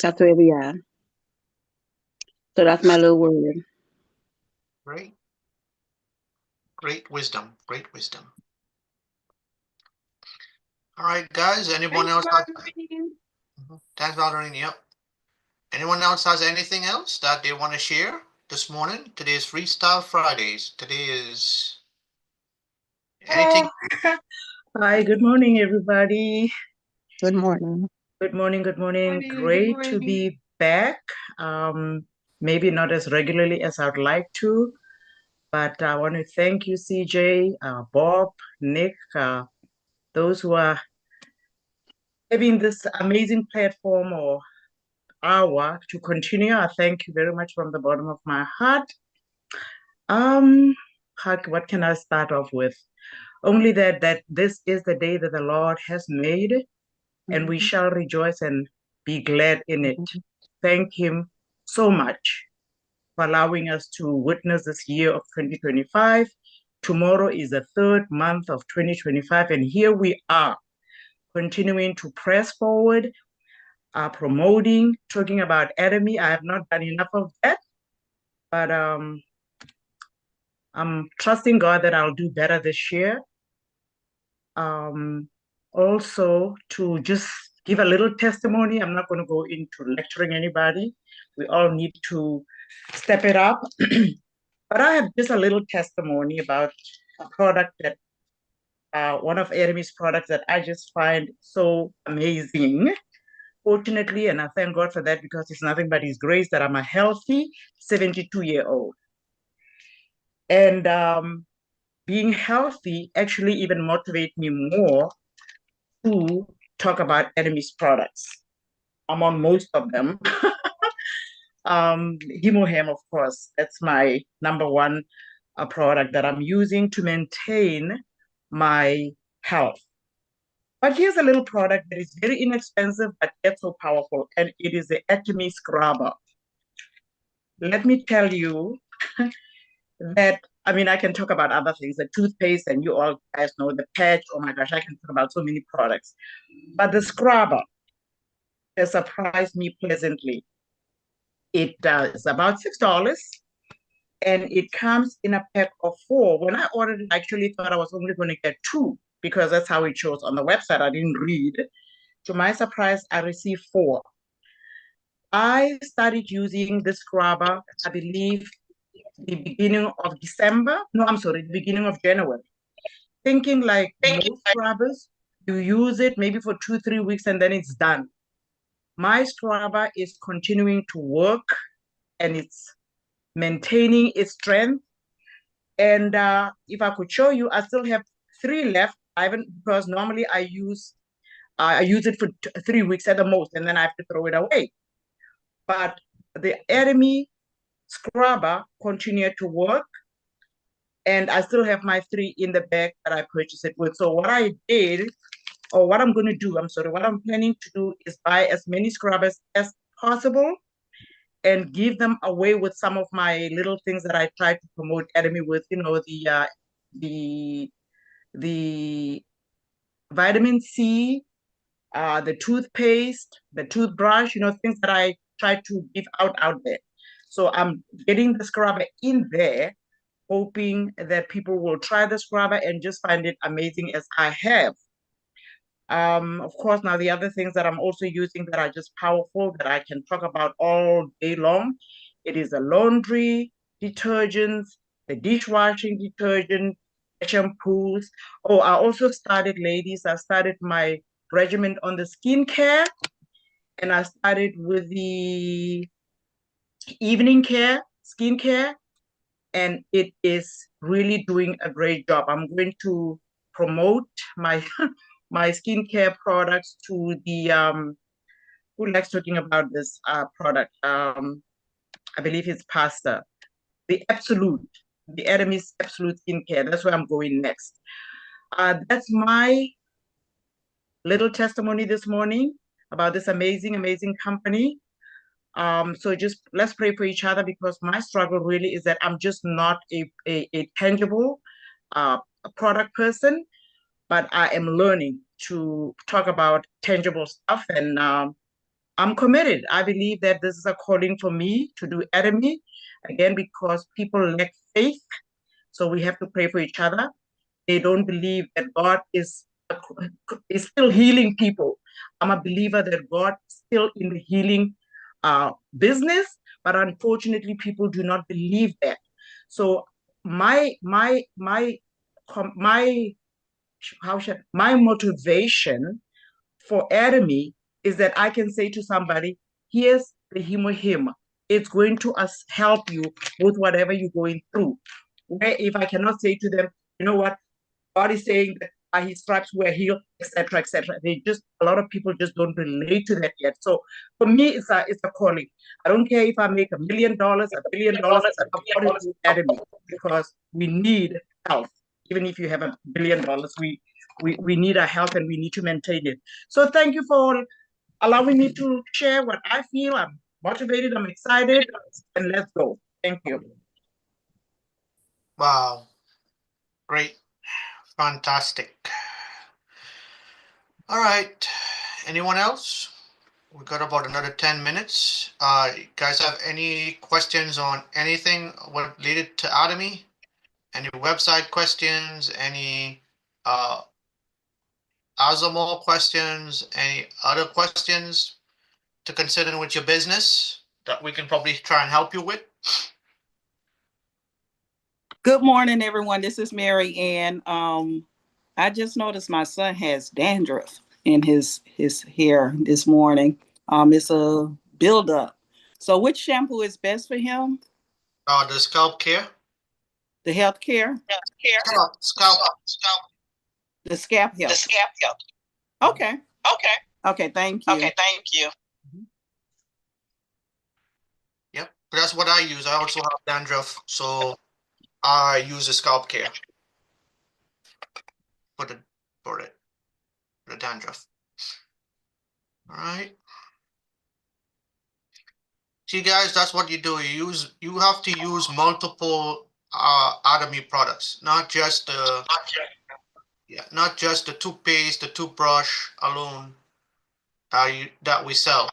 That's where we are. So that's my little word. Great. Great wisdom. Great wisdom. All right, guys. Anyone Thanks, else? Valerie. Thanks, Valerie. Yep. Anyone else has anything else that they want to share this morning? Today is Freestyle Fridays. Today is anything. Hi, good morning, everybody. Good morning. Good morning, good morning. Morning, good Great to morning. be back. Maybe not as regularly as I'd like to, but I want to thank you, CJ, Bob, Nick, those who are having this amazing platform or hour to continue. I thank you very much from the bottom of my heart. Um, what can I start off with? Only that this is the day that the Lord has made, and we shall rejoice and be glad in it. Thank Him so much for allowing us to witness this year of 2025. Tomorrow is the third month of 2025, and here we are continuing to press forward, promoting, talking about Atomy. I have not done enough of that, but I'm trusting God that I'll do better this year. Also, to just give a little testimony, I'm not going to go into lecturing anybody. We all need to step it up. But I have just a little testimony about a product that, one of Atomy's products that I just find so amazing. Fortunately, and I thank God for that because it's nothing but His grace that I'm a healthy 72-year-old. And being healthy actually even motivates me more to talk about Atomy's products. I'm on most of them. Hemohem, of course, that's my number one product that I'm using to maintain my health. But here's a little product that is very inexpensive but yet so powerful, and it is the Atomy Scrubber. Let me tell you that, I mean, I can talk about other things, the toothpaste, and you all guys know the patch. Oh my gosh, I can talk about so many products. But the scrubber has surprised me pleasantly. It is about $6, and it comes in a pack of 4. When I ordered it, I actually thought I was only going to get 2 because that's how it shows on the website. I didn't read. To my surprise, I received 4. I started using the scrubber, I believe, the beginning of December. No, I'm sorry, the beginning of January. Thinking like most scrubbers, you use it maybe for 2-3 weeks and then it's done. My scrubber is continuing to work and it's maintaining its strength. And if I could show you, I still have 3 left. I haven't, because normally I use it for 3 weeks at the most, and then I have to throw it away. But the Atomy scrubber continued to work, and I still have my 3 in the bag that I purchased it with. So what I did, or what I'm going to do, what I'm planning to do is buy as many scrubbers as possible and give them away with some of my little things that I try to promote Atomy with, the the vitamin C, the toothpaste, the toothbrush, things that I try to give out there. So I'm getting the scrubber in there, hoping that people will try the scrubber and just find it amazing as I have. Of course, now the other things that I'm also using that are just powerful that I can talk about all day long, it is the laundry detergents, the dishwashing detergent, shampoos. Oh, I also started, ladies, I started my regimen on the skincare, and I started with the evening care, skincare. and it is really doing a great job. I'm going to promote my my skincare products to the who likes talking about this product. I believe it's Pasta, the Absolute, the Atomy's Absolute Skincare. That's where I'm going next. That's my little testimony this morning about this amazing, amazing company. So just let's pray for each other, because my struggle really is that I'm just not a tangible product person, but I am learning to talk about tangible stuff, and I'm committed. I believe that this is a calling for me to do Atomy, again, because people lack faith. So we have to pray for each other. They don't believe that God is still healing people. I'm a believer that God is still in the healing business, but unfortunately, people do not believe that. So my my motivation for Atomy is that I can say to somebody, here's the him. It's going to help you with whatever you're going through. Where if I cannot say to them, you know what, God is saying that by his stripes we're healed, etc., etc. They just, a lot of people just don't relate to that yet. So for me, it's a calling. I don't care if I make $1 million, $1 billion, I've got to do Atomy, because we need health. Even if you have $1 billion, we need our health, and we need to maintain it. So thank you for allowing me to share what I feel. I'm motivated, I'm excited, and let's go. Thank you. Wow. Great. Fantastic. All right. Anyone else? We got about another 10 minutes. You guys have any questions on anything related to Atomy? Any website questions? Any Azamol questions? Any other questions to consider with your business that we can probably try and help you with? Good morning, everyone. This is Mary Ann. I just noticed my son has dandruff in his hair this morning. It's a buildup. So, which shampoo is best for him? The scalp care. The health care. Scalp. The scalp health. Okay. Okay. Thank you. Yep, that's what I use. I also have dandruff, so I use the scalp care for the dandruff. All right. See, guys, that's what you do. You have to use multiple Atomy products, not just the toothpaste, the toothbrush alone that we sell.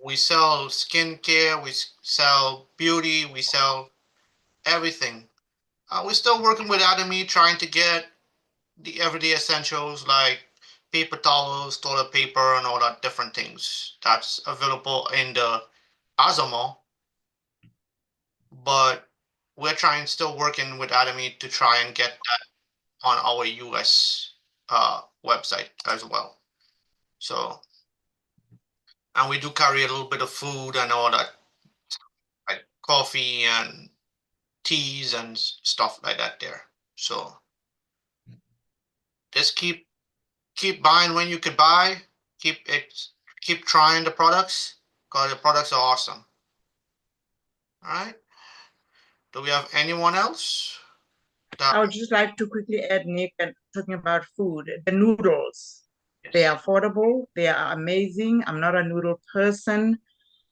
We sell skincare, we sell beauty, we sell everything. We're still working with Atomy, trying to get the everyday essentials like paper towels, toilet paper, and all that different things that's available in the Azamol. But we're still working with Atomy to try and get that on our US website as well. So, and we do carry a little bit of food and all that, like coffee and teas and stuff like that there. So just keep buying when you could buy. Keep trying the products, because the products are awesome. All right. Do we have anyone else? I would just like to quickly add, Nick, and talking about food, the noodles. Yes. They are affordable. They are amazing. I'm not a noodle person,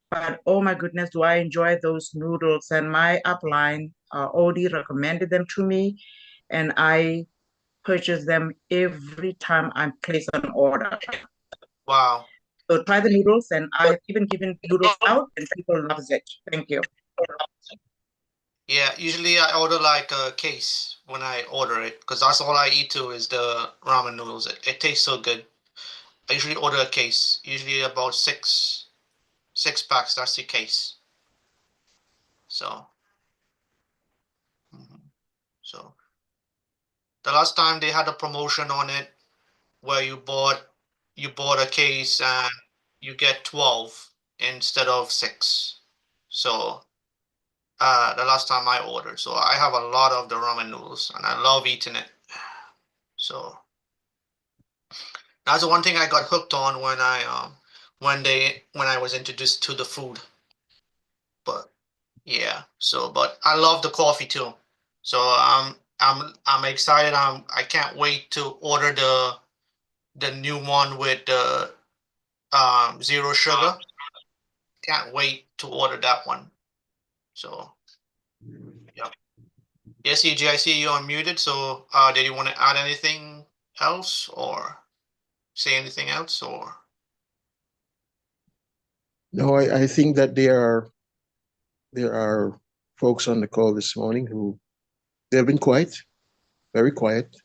but oh my goodness, do I enjoy those noodles. And my upline, Odie, recommended them to me, and I purchase them every time I place an order. Wow. So try the noodles, and I've even given noodles out, and people love it. Thank you. Yeah, usually I order like a case when I order it, because that's all I eat too is the ramen noodles. It tastes so good. I usually order a case, usually about six packs. That's the case. So, so the last time they had a promotion on it where you bought a case and you get 12 instead of 6. So the last time I ordered. So I have a lot of the ramen noodles, and I love eating it. So that's the one thing I got hooked on when I was introduced to the food. But yeah, so but I love the coffee too. So I'm excited. I can't wait to order the new one with the zero sugar. Can't wait to order that one. So yeah. Yes, EJ, I see you unmuted. So did you want to add anything else or say anything else or? No, I think that there are folks on the call this morning who they've been quiet, very quiet.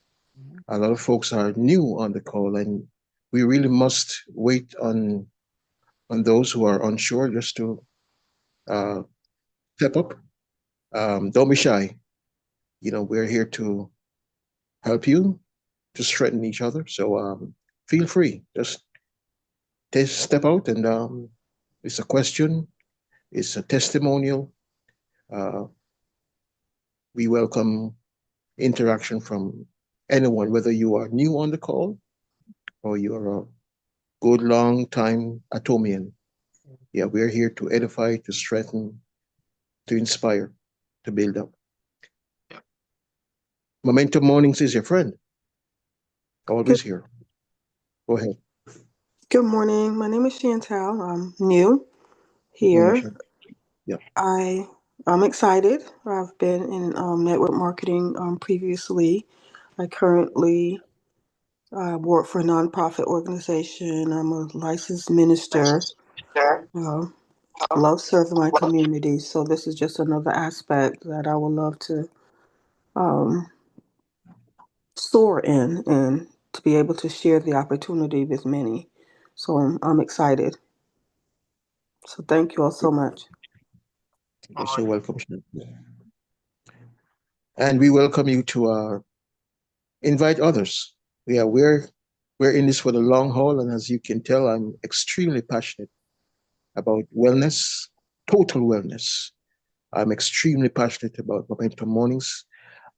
A lot of folks are new on the call, and we really must wait on those who are unsure just to uh, step up. Don't be shy. We're here to help you to strengthen each other. So feel free. Just step out, and it's a question, it's a testimonial. Uh, we welcome interaction from anyone, whether you are new on the call or you're a good long time Atomian. Yeah, we're here to edify, to strengthen, to inspire, to build up. Yeah. Momentum Mornings is your friend, always Good, here. Go ahead. good morning. My name is Chantal. I'm new Good morning, here. Sean. Yeah. I'm excited. I've been in network marketing previously. I currently work for a nonprofit organization. I'm a licensed minister. Uh, love serving my community. So this is just another aspect that I would love to um, soar in and to be able to share the opportunity with many. So I'm excited. So thank you all so much. You're so welcome, Sean. And we welcome you to invite others. Yeah, we're in this for the long haul, and as you can tell, I'm extremely passionate about wellness, total wellness. I'm extremely passionate about Momentum Mornings,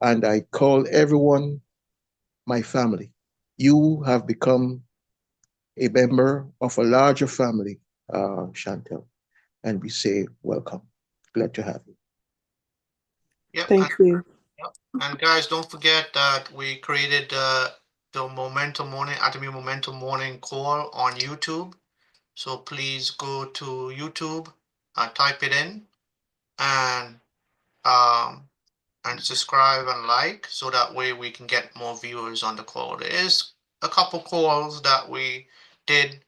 and I call everyone my family. You have become a member of a larger family, Chantel, and we say welcome. Glad to have you. Yep. Thank you. Yep. And guys, don't forget that we created the Atomy Momentum Morning call on YouTube. So please go to YouTube, type it in, and um, and subscribe and like, so that way we can get more viewers on the call. There is a couple calls that we did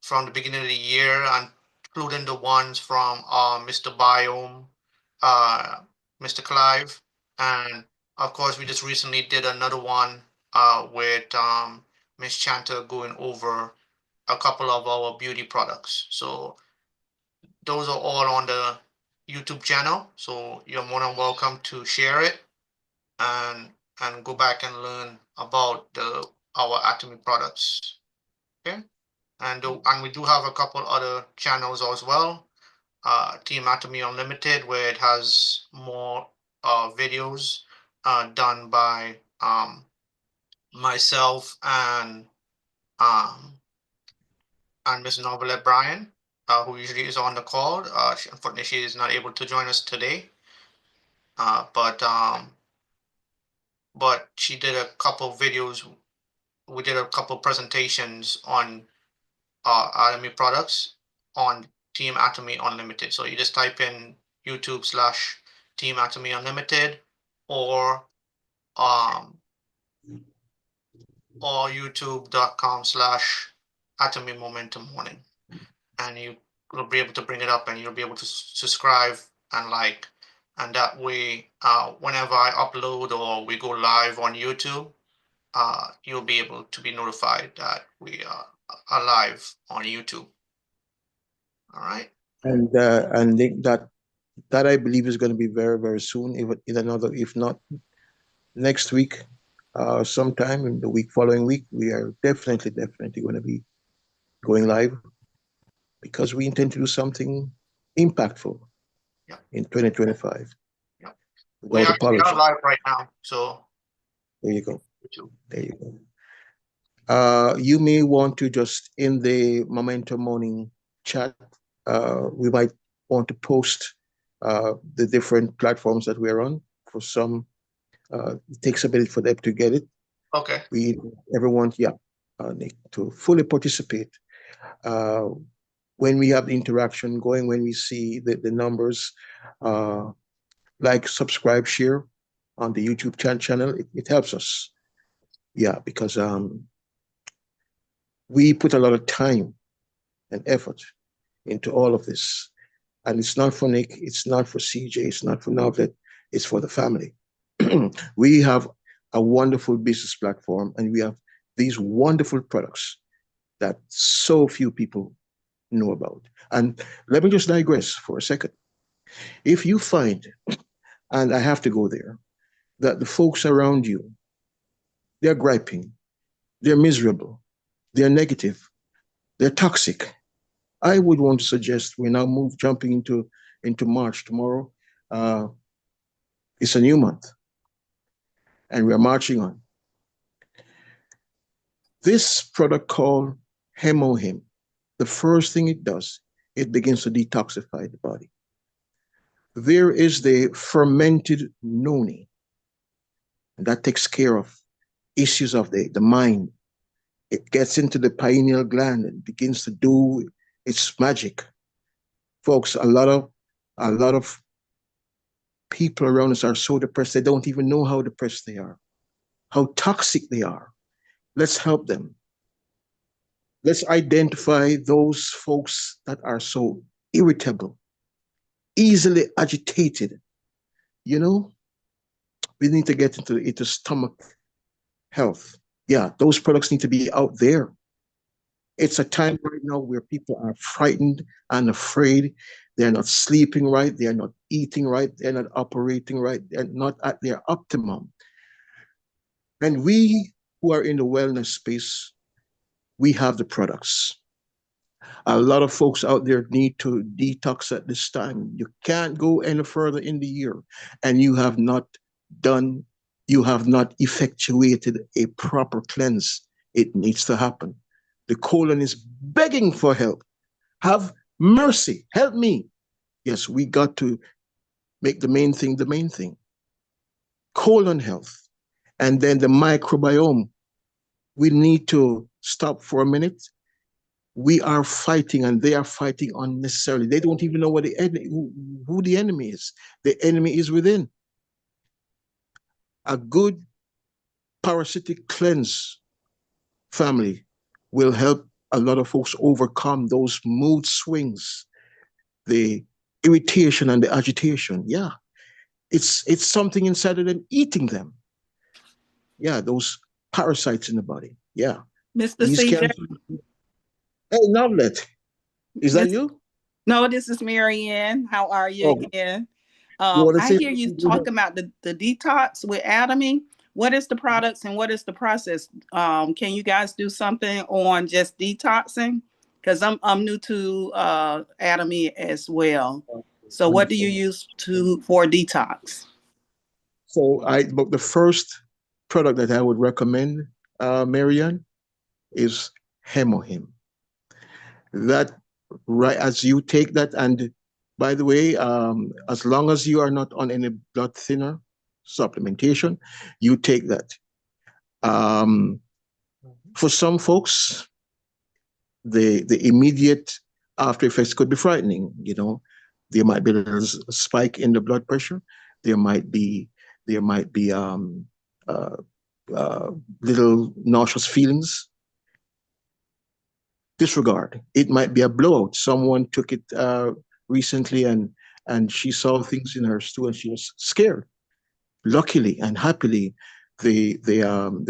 from the beginning of the year, and including the ones from Mr. Biome, uh, Mr. Clive, and of course we just recently did another one with Miss Chanta going over a couple of our beauty products. So those are all on the YouTube channel. So you're more than welcome to share it and go back and learn about our Atomy products. Okay, and we do have a couple other channels as well. Team Atomy Unlimited, where it has more videos done by myself um, and Miss Novelette Bryan, who usually is on the call. Unfortunately, she is not able to join us today. But she did a couple videos. We did a couple presentations on Atomy products on Team Atomy Unlimited. So you just type in YouTube/Team Atomy Unlimited, or um or youtube.com/Atomy Momentum Morning, and you will be able to bring it up, and you'll be able to subscribe and like, and that way whenever I upload or we go live on YouTube, you'll be able to be notified that we are live on YouTube. All right. And that I believe is going to be very, very soon, if not next week, sometime in the following week, we are definitely going to be going live because we intend to do something impactful. in 2025. Yeah. Without We apology. are live right now, so there you go. There you go. You may want to just in the Momentum Morning chat, we might want to post the different platforms that we're on. For some, it takes a minute for them to get it. Okay. Everyone, need to fully participate. Uh, when we have the interaction going, when we see the numbers, uh, like, subscribe, share on the YouTube channel, it helps us. Yeah, because we put a lot of time and effort into all of this. And it's not for Nick, it's not for CJ, it's not for Novlet, it's for the family. We have a wonderful business platform and we have these wonderful products that so few people know about. And let me just digress for a second. If you find, and I have to go there, that the folks around you, they're griping, they're miserable, they're negative, they're toxic, I would want to suggest we now jumping into March tomorrow. Uh, it's a new month, and we are marching on. This product called Hemohim, the first thing it does, it begins to detoxify the body. There is the fermented noni, and that takes care of issues of the mind. It gets into the pineal gland and begins to do its magic. Folks, a lot of people around us are so depressed, they don't even know how depressed they are, how toxic they are. Let's help them. Let's identify those folks that are so irritable, easily agitated. You know, we need to get into stomach health. Yeah, those products need to be out there. It's a time right now where people are frightened and afraid. They're not sleeping right. They're not eating right. They're not operating right. They're not at their optimum. And we who are in the wellness space, we have the products. A lot of folks out there need to detox at this time. You can't go any further in the year and done, you have not effectuated a proper cleanse. It needs to happen. The colon is begging for help. Have mercy. Help me. Yes, we got to make the main thing the main thing. Colon health. And then the microbiome. We need to stop for a minute. We are fighting and they are fighting unnecessarily. They don't even know what who the enemy is. The enemy is within. A good parasitic cleanse, family, will help a lot of folks overcome those mood swings, the irritation and the agitation. Yeah. It's something inside of them eating them. Yeah, those parasites in the body. Yeah. Mr. These CJ. can. Hey, Navlet, is that you? No, this is Marianne. How are you Oh, again? you want to I say hear you talk about the detox with Atomy. What is the products and what is the process? Can you guys do something on just detoxing? Because I'm new to Atomy as well. So what do you use for detox? So but the first product that I would recommend, Marianne, is Hemohim. That, right, as you take that, and by the way, as long as you are not on any blood thinner supplementation, you take that. Um, for some folks, the immediate after effects could be frightening. You know, there might be a little spike in the blood pressure. There might be uh, uh, little nauseous feelings. Disregard. It might be a blowout. Someone took it recently and she saw things in her stool and she was scared. Luckily and happily, the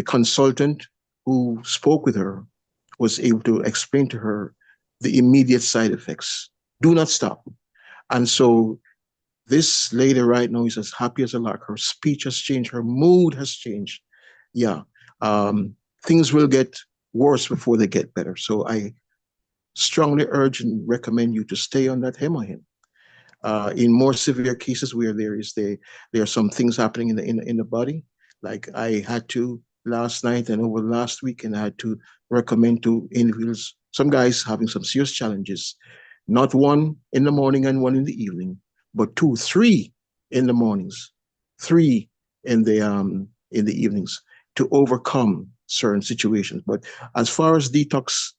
consultant who spoke with her was able to explain to her the immediate side effects. Do not stop. And so this lady right now is as happy as a lark. Her speech has changed. Her mood has changed. Yeah. Things will get worse before they get better. So I strongly urge and recommend you to stay on that Hemohim. In more severe cases where there are some things happening in the body, like I had to last night and over last week, and I had to recommend to individuals, some guys having some serious challenges, not one in the morning and one in the evening, but two, three in the mornings, three in the evenings to overcome certain situations. But as far as detoxing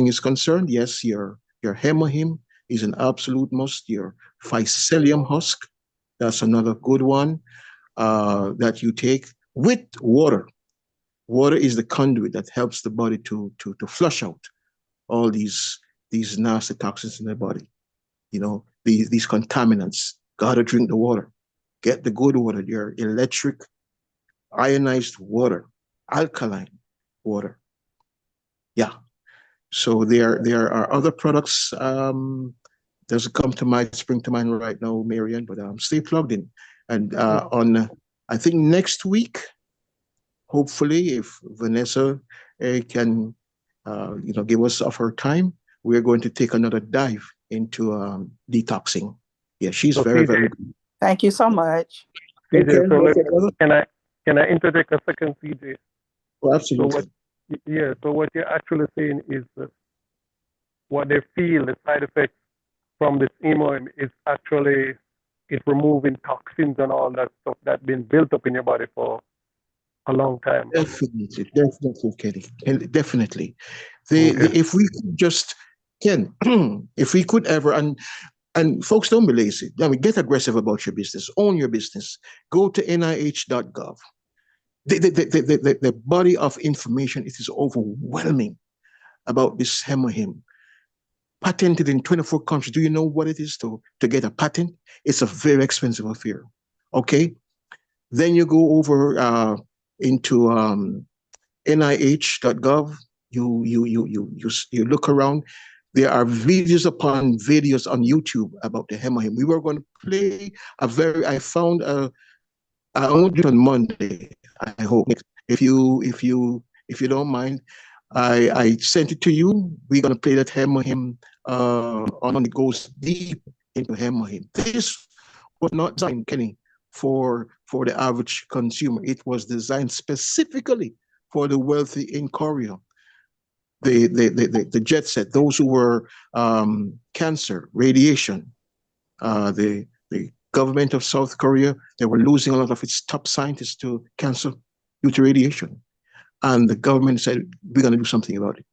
is concerned, yes, your hemohim is an absolute must. Your phycelium husk, that's another good one that you take with water. Water is the conduit that helps the body to flush out all these nasty toxins in the body. You know, these contaminants. Gotta drink the water. Get the good water, your electric ionized water, alkaline water. Yeah. So there are other products. Doesn't come to mind, spring to mind right now, Marian, but stay plugged in. And on, I think next week, hopefully, if Vanessa can, give us of her time, we're going to take another dive into detoxing. Yeah, she's So very, CJ, very good. Thank you so much. CJ, Okay, so okay, brother. can I interject a second, CJ? Oh, So what, absolutely. yeah, so what you're actually saying is that what they feel, the side effects from this emo is actually it removing toxins and all that stuff that's been built up in your body for a long time. Definitely, definitely, Kenny, and definitely. Okay. If we could just, Ken, if we could ever, and folks, don't be lazy. I mean, get aggressive about your business. Own your business. Go to nih.gov. The body of information, it is overwhelming about this hemohim. Patented in 24 countries. Do you know what it is to get a patent? It's a very expensive affair. Okay? Then you go over into nih.gov. You look around. There are videos upon videos on YouTube about the hemohim. We were going to play I found I won't do it on Monday. I hope if you don't mind, I sent it to you. We're gonna play that hemohim on it goes deep into hemohim. This was not designed, Kenny, for the average consumer. It was designed specifically for the wealthy in Korea, the jet set, those who were cancer, radiation, the government of South Korea, they were losing a lot of its top scientists to cancer due to radiation. And the government said, we're going to do something about it.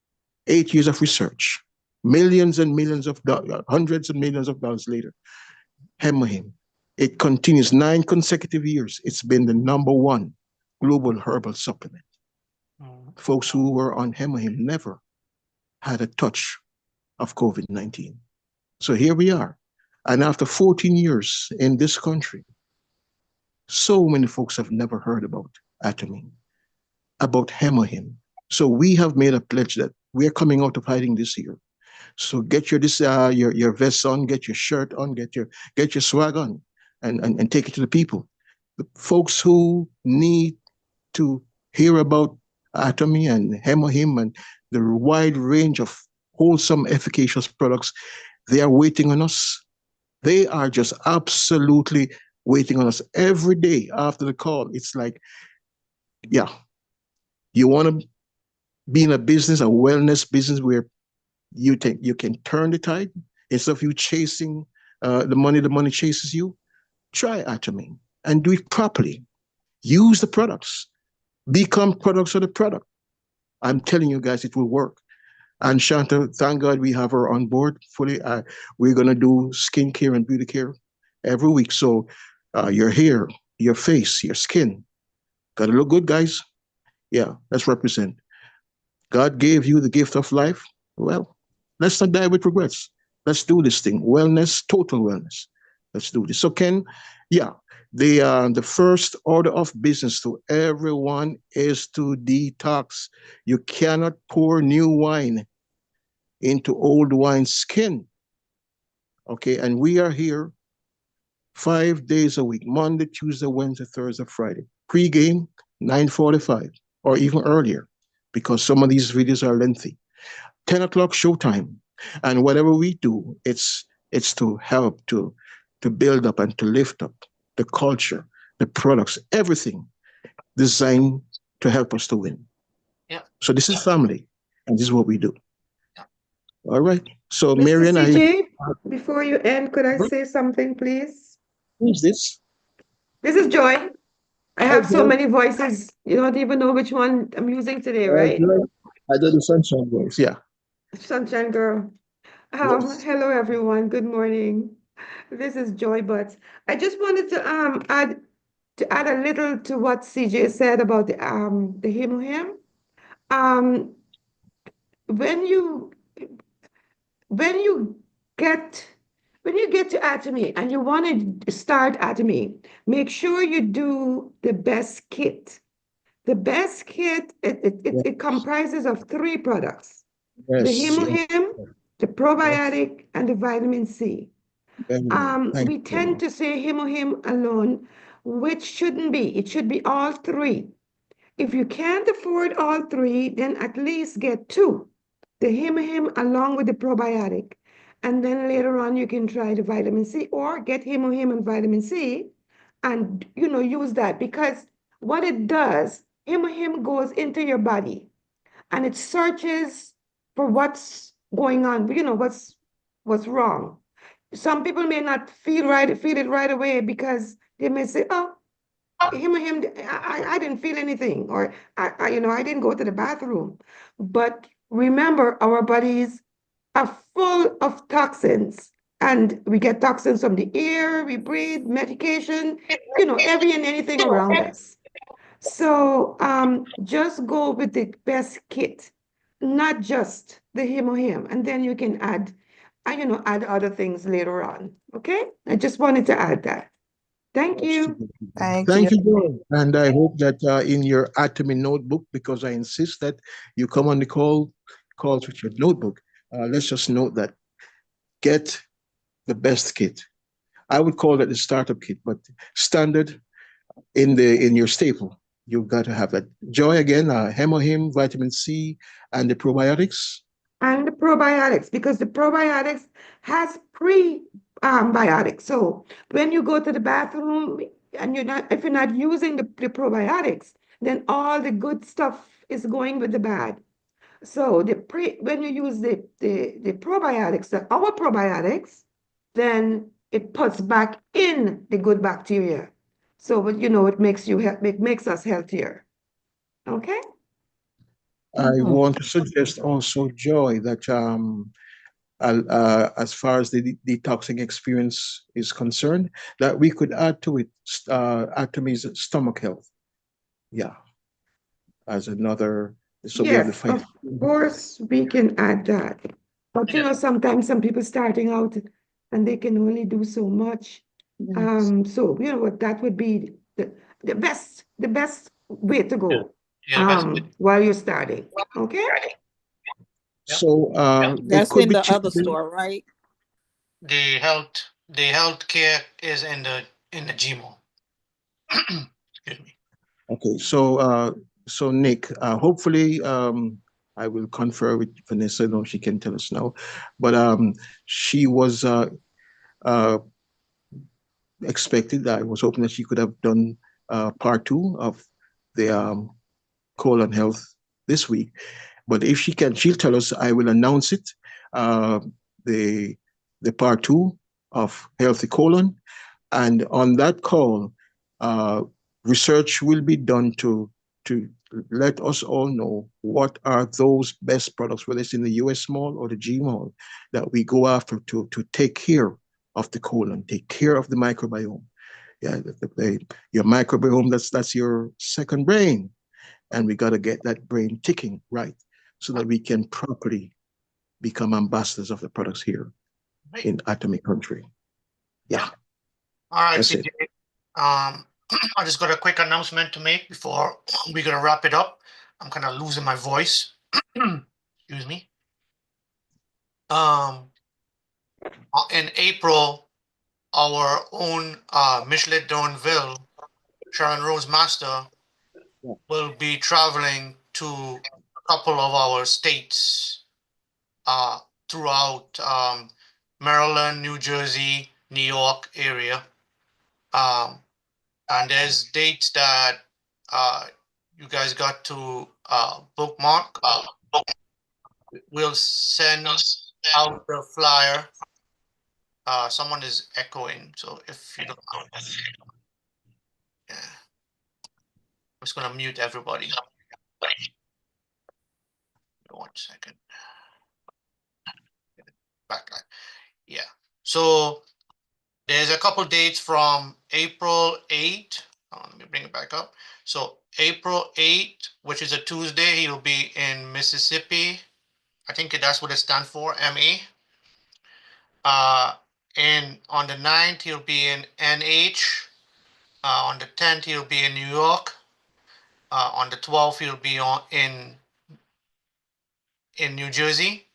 8 years of research, millions and millions of dollars, hundreds of millions of dollars later, Hemohim. It continues 9 consecutive years. It's been the number one global herbal supplement. Folks who were on Hemohim never had a touch of COVID-19. So here we are. And after 14 years in this country, so many folks have never heard about Atomy, about Hemohim. So we have made a pledge that we're coming out of hiding this year. So get your vest on, get your shirt on, get your swag on, and take it to the people. The folks who need to hear about Atomy and Hemohim and the wide range of wholesome, efficacious products, they are waiting on us. They are just absolutely waiting on us every day after the call. It's like, yeah, you want to be in a business, a wellness business where you think you can turn the tide instead of you chasing the money chases you. Try Atomy and do it properly. Use the products. Become products of the product. I'm telling you guys, it will work. And Shanta, thank God we have her on board fully. We're going to do skincare and beauty care every week. So your hair, your face, your skin, got to look good, guys. Yeah, let's represent. God gave you the gift of life. Well, let's not die with regrets. Let's do this thing. Wellness, total wellness. Let's do this. So, Ken, yeah, the first order of business to everyone is to detox. You cannot pour new wine into old wine skin. Okay, and we are here 5 days a week, Monday, Tuesday, Wednesday, Thursday, Friday. Pre-game, 9:45 or even earlier, because some of these videos are lengthy. 10 o'clock showtime. And whatever we do, it's It's to help to build up and to lift up the culture, the products, everything designed to help us to win. Yeah. So this is family, and this is what we do. All right. So Mr. Marian, CJ, before you end, could I say something, please? who's this? This is Joy. I Hi, have so Joy. many voices. You don't even know which one I'm using today, right? Joy. I do the sunshine voice. Yeah. Sunshine Girl. Yes. Hello everyone. Good morning. This is Joy Butts. I just wanted to add a little to what CJ said about the him. Um when you when you get when you get to Atomy and you want to start Atomy, make sure you do the best kit. The best kit, it comprises of three products: the Yes. Yes. Hemohim, the Yes. probiotic, and the vitamin C. Very well. Thank We you very tend much. to say Hemohim alone, which shouldn't be. It should be all three. If you can't afford all three, then at least get two. The Hemohim along with the probiotic. And then later on, you can try the vitamin C or get Hemohim and vitamin C and, use that because what it does, Hemohim goes into your body and it searches for what's going on, what's wrong. Some people may not feel it right away because they may say, oh, him, I didn't feel anything, or I didn't go to the bathroom. But remember, our bodies are full of toxins, and we get toxins from the air, we breathe, medication, every and anything around us. So just go with the best kit, not just the Hemohim, and then you can add other things later on. Okay? I just wanted to add that. Thank you. Thank you, Joy. And I hope that in your Atomy notebook, because I insist that you come on the calls with your notebook. Let's just note that get the best kit. I would call it the startup kit, but standard in your staple. You've got to have that. Joy again, Hemohim, vitamin C, and the probiotics. And the probiotics, because the probiotics has prebiotics. So when you go to the bathroom and if you're not using the probiotics, then all the good stuff is going with the bad. So when you use the probiotics, our probiotics, then it puts back in the good bacteria. So it it makes us healthier. Okay? I want to suggest also, Joy, that as far as the detoxing experience is concerned, that we could add to it Atomy's stomach health. Yeah, as another, so we have the Yes, fight. of course, we can add that. But sometimes some people starting out and they can only do so much. So what that would be the best way to go while you're starting. Okay? So it That's could in be the cheap. other store, right? The health care is in the GMO. Excuse me. Okay, so Nick, hopefully I will confer with Vanessa. No, she can tell us now, but she was uh, expected. I was hoping that she could have done part two of the colon health this week. But if she can, she'll tell us. I will announce it. Uh, the the part two of healthy colon, and on that call, uh, research will be done to let us all know what are those best products, whether it's in the US mall or the G mall, that we go after to take care of the colon, take care of the microbiome. Yeah, your microbiome, that's your second brain. And we got to get that brain ticking right so that we can properly become ambassadors of the products here in Atomy Country. Yeah, All right, that's it. CJ. I just got a quick announcement to make before we're gonna wrap it up. I'm kind of losing my voice. Excuse me. In April, our own Michelet Donville, Sharon Rose Master, will be traveling to a couple of our states throughout Maryland, New Jersey, New York area. And there's dates that you guys got to bookmark. We'll send out the flyer. Someone is echoing, so if you don't mind, yeah. I'm just gonna mute everybody. 1 second. Back. Yeah. So there's a couple dates from April 8. Let me bring it back up. So April 8, which is a Tuesday, he'll be in Mississippi. I think that's what it stands for, MA. And on the 9th, he'll be in NH. On the 10th, he'll be in New York. On the 12th, he'll be in New Jersey.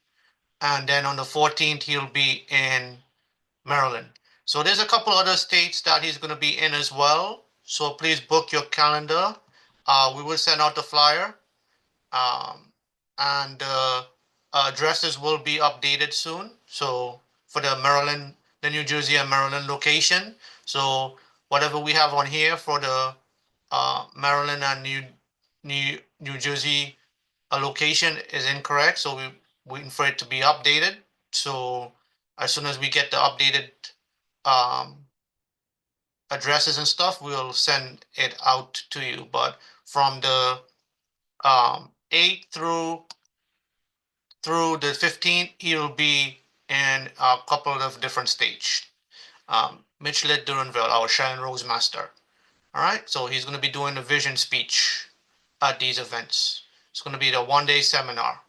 And then on the 14th, he'll be in Maryland. So there's a couple other states that he's going to be in as well. So please book your calendar. We will send out the flyer. And addresses will be updated soon. So for the Maryland, the New Jersey and Maryland location. So whatever we have on here for the Maryland and New Jersey location is incorrect. So we're waiting for it to be updated. So as soon as we get the updated addresses and stuff, we'll send it out to you. But from the 8th through the 15th, he'll be in a couple of different states. Michelet Duranville, our Sharon Rose Master. All right, so he's going to be doing a vision speech at these events. It's going to be the one-day seminar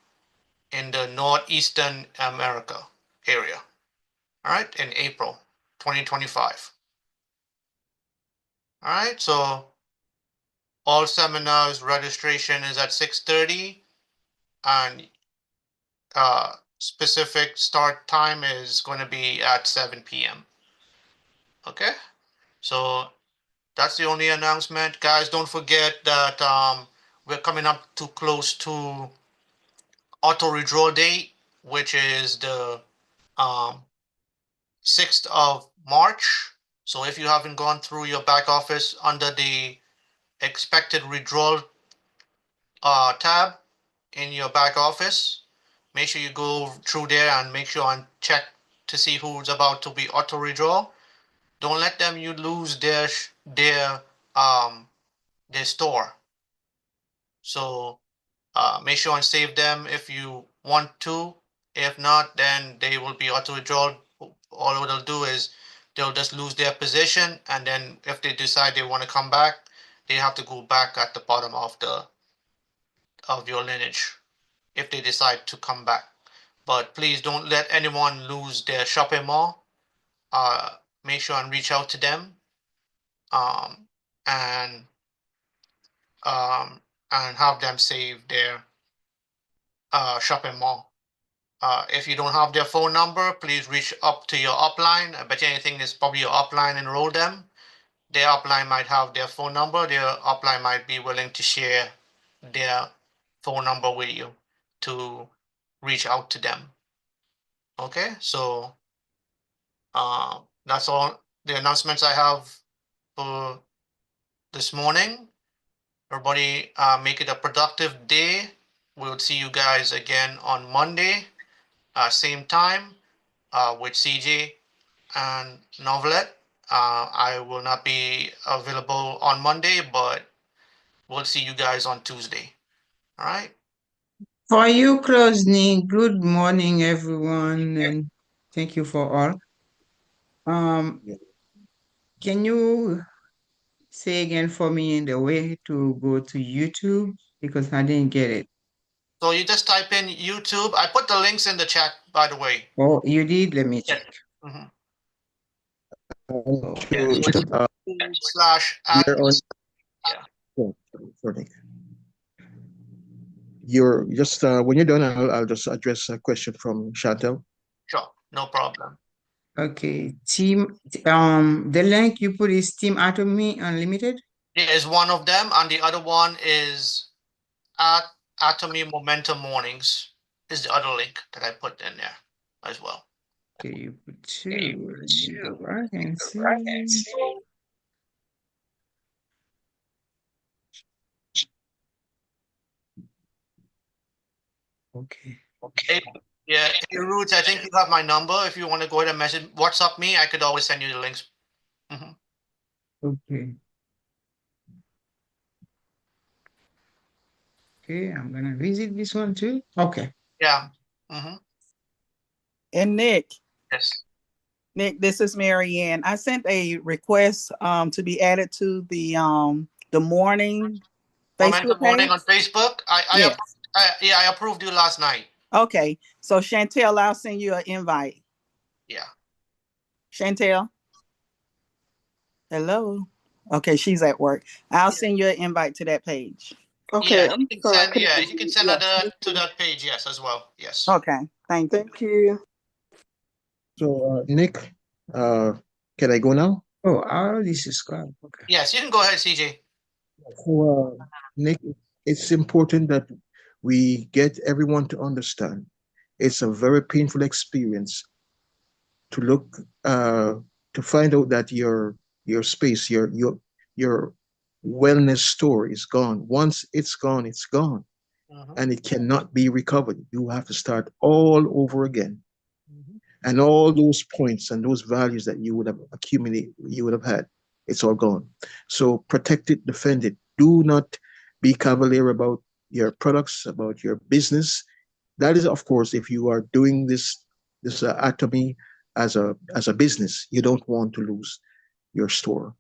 in the Northeastern America area. All right, in April 2025. All right, so all seminars registration is at 6:30 and specific start time is going to be at 7 p.m. Okay, so that's the only announcement. Guys, don't forget that we're coming up too close to auto redraw date, which is the 6th of March. So if you haven't gone through your back office under the expected withdrawal tab in your back office, make sure you go through there and make sure and check to see who's about to be auto redraw. Don't let them you lose their store. So make sure and save them if you want to. If not, then they will be auto withdrawal. All they'll do is they'll just lose their position, and then if they decide they want to come back, they have to go back at the bottom of your lineage if they decide to come back. But please don't let anyone lose their shopping mall. Make sure and reach out to them, and have them save their shopping mall. If you don't have their phone number, please reach up to your upline. I bet you anything is probably your upline, enroll them. Their upline might have their phone number. Their upline might be willing to share their phone number with you to reach out to them. Okay, so that's all the announcements I have for this morning. Everybody make it a productive day. We'll see you guys again on Monday, same time, with CJ and Novelet. I will not be available on Monday, but we'll see you guys on Tuesday. All right. For you, Closely, good morning, everyone, and thank you for all. Can you say again for me in the way to go to YouTube because I didn't get it. So you just type in YouTube. I put the links in the chat, by the way. Oh, you did? Let me check. Mhm. To, Slash we're on. Yeah. Oh, sorry. You're just when you're done, I'll just address a question from Chantel. Sure, no problem. Okay, the link you put is Team Atomy Unlimited. Is one of them, and the other one is at Atomy Momentum Mornings is the other link that I put in there as well. Okay, you put 2. Let me go back and see. Okay. Hey, yeah, hey, Roots, I think you have my number. If you want to go ahead and message, WhatsApp me, I could always send you the links. Mhm. Okay. Okay, I'm gonna visit this one too. Okay. Yeah. Mhm. And Nick, Yes. this is Mary Ann. I sent a request to be added to the morning Facebook Momentum Morning on page. Facebook. Yes. I approved you last night. Okay. So Chantel, I'll send you an invite. Yeah. Chantel. Hello. Okay, she's at work. I'll send you an invite to that page. Okay, Yeah, I'm sorry. I couldn't hear you can you. send Yes, that thank to you. that page, yes, as well. Yes. Okay. Thank you. Thank you. So, Nick, can I go now? Oh, I already subscribed. Okay. Yes, you can go ahead, CJ. So, Nick, it's important that we get everyone to understand it's a very painful experience to look to find out that your space, your wellness store is gone. Once it's gone, it's gone, and it cannot be recovered. You have to start all over again. And all those points and those values that you would have accumulated, you would have had, it's all gone. So protect it, defend it. Do not be cavalier about your products, about your business. That is, of course, if you are doing this Atomy as a business, you don't want to lose your store.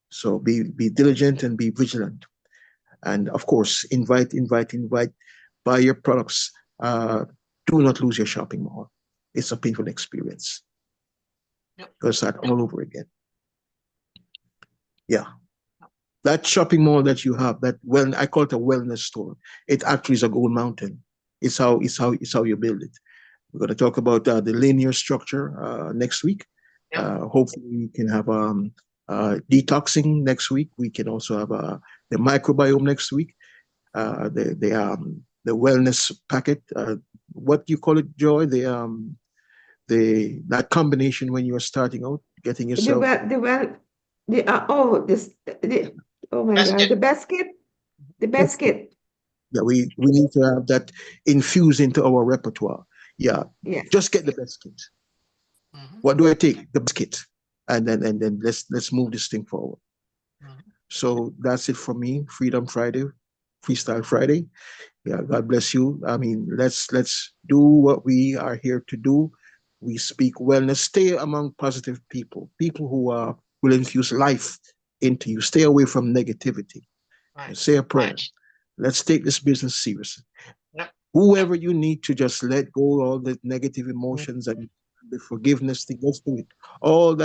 So be diligent and be vigilant, and of course, invite, buy your products. Do not lose your shopping mall. It's a painful experience. Go start all over again. Yeah. That shopping mall that you have, that well, I call it a wellness store. It actually is a gold mountain. It's how you build it. We're going to talk about the linear structure next week. Hopefully, we can have detoxing next week. We can also have the microbiome next week. The wellness packet. What do you call it, Joy? The that combination when you are starting out, getting yourself oh my God, the basket, the basket. Yeah, we need to have that infused into our repertoire. Yeah, Yes. just get the best kit. What do I take? The best kit, and then let's move this thing forward. So that's it for me. Freedom Friday, Freestyle Friday. Yeah, God bless you. I mean, let's do what we are here to do. We speak wellness. Stay among positive people, people who will infuse life into you. Stay away from negativity. And say a prayer. Let's take this business seriously. Whoever you need to just let go all the negative emotions and the forgiveness thing, let's do it. All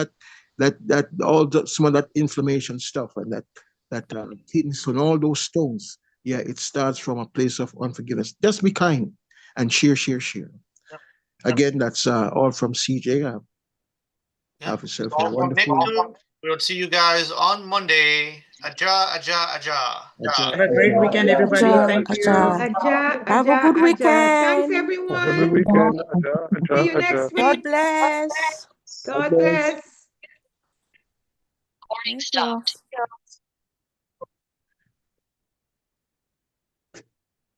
some of that inflammation stuff and that hidden stone, all those stones. Yeah, it starts from a place of unforgiveness. Just be kind and share. Again, that's all from CJ. Have yourself a All from Nick wonderful. too. We'll see you guys on Monday. Aja, aja, aja. Have a great weekend, everybody. Thank you. Have a good weekend. Thanks, Have a good everyone. weekend. Aja, See you aja, next aja. week. God bless. God bless. Thank you.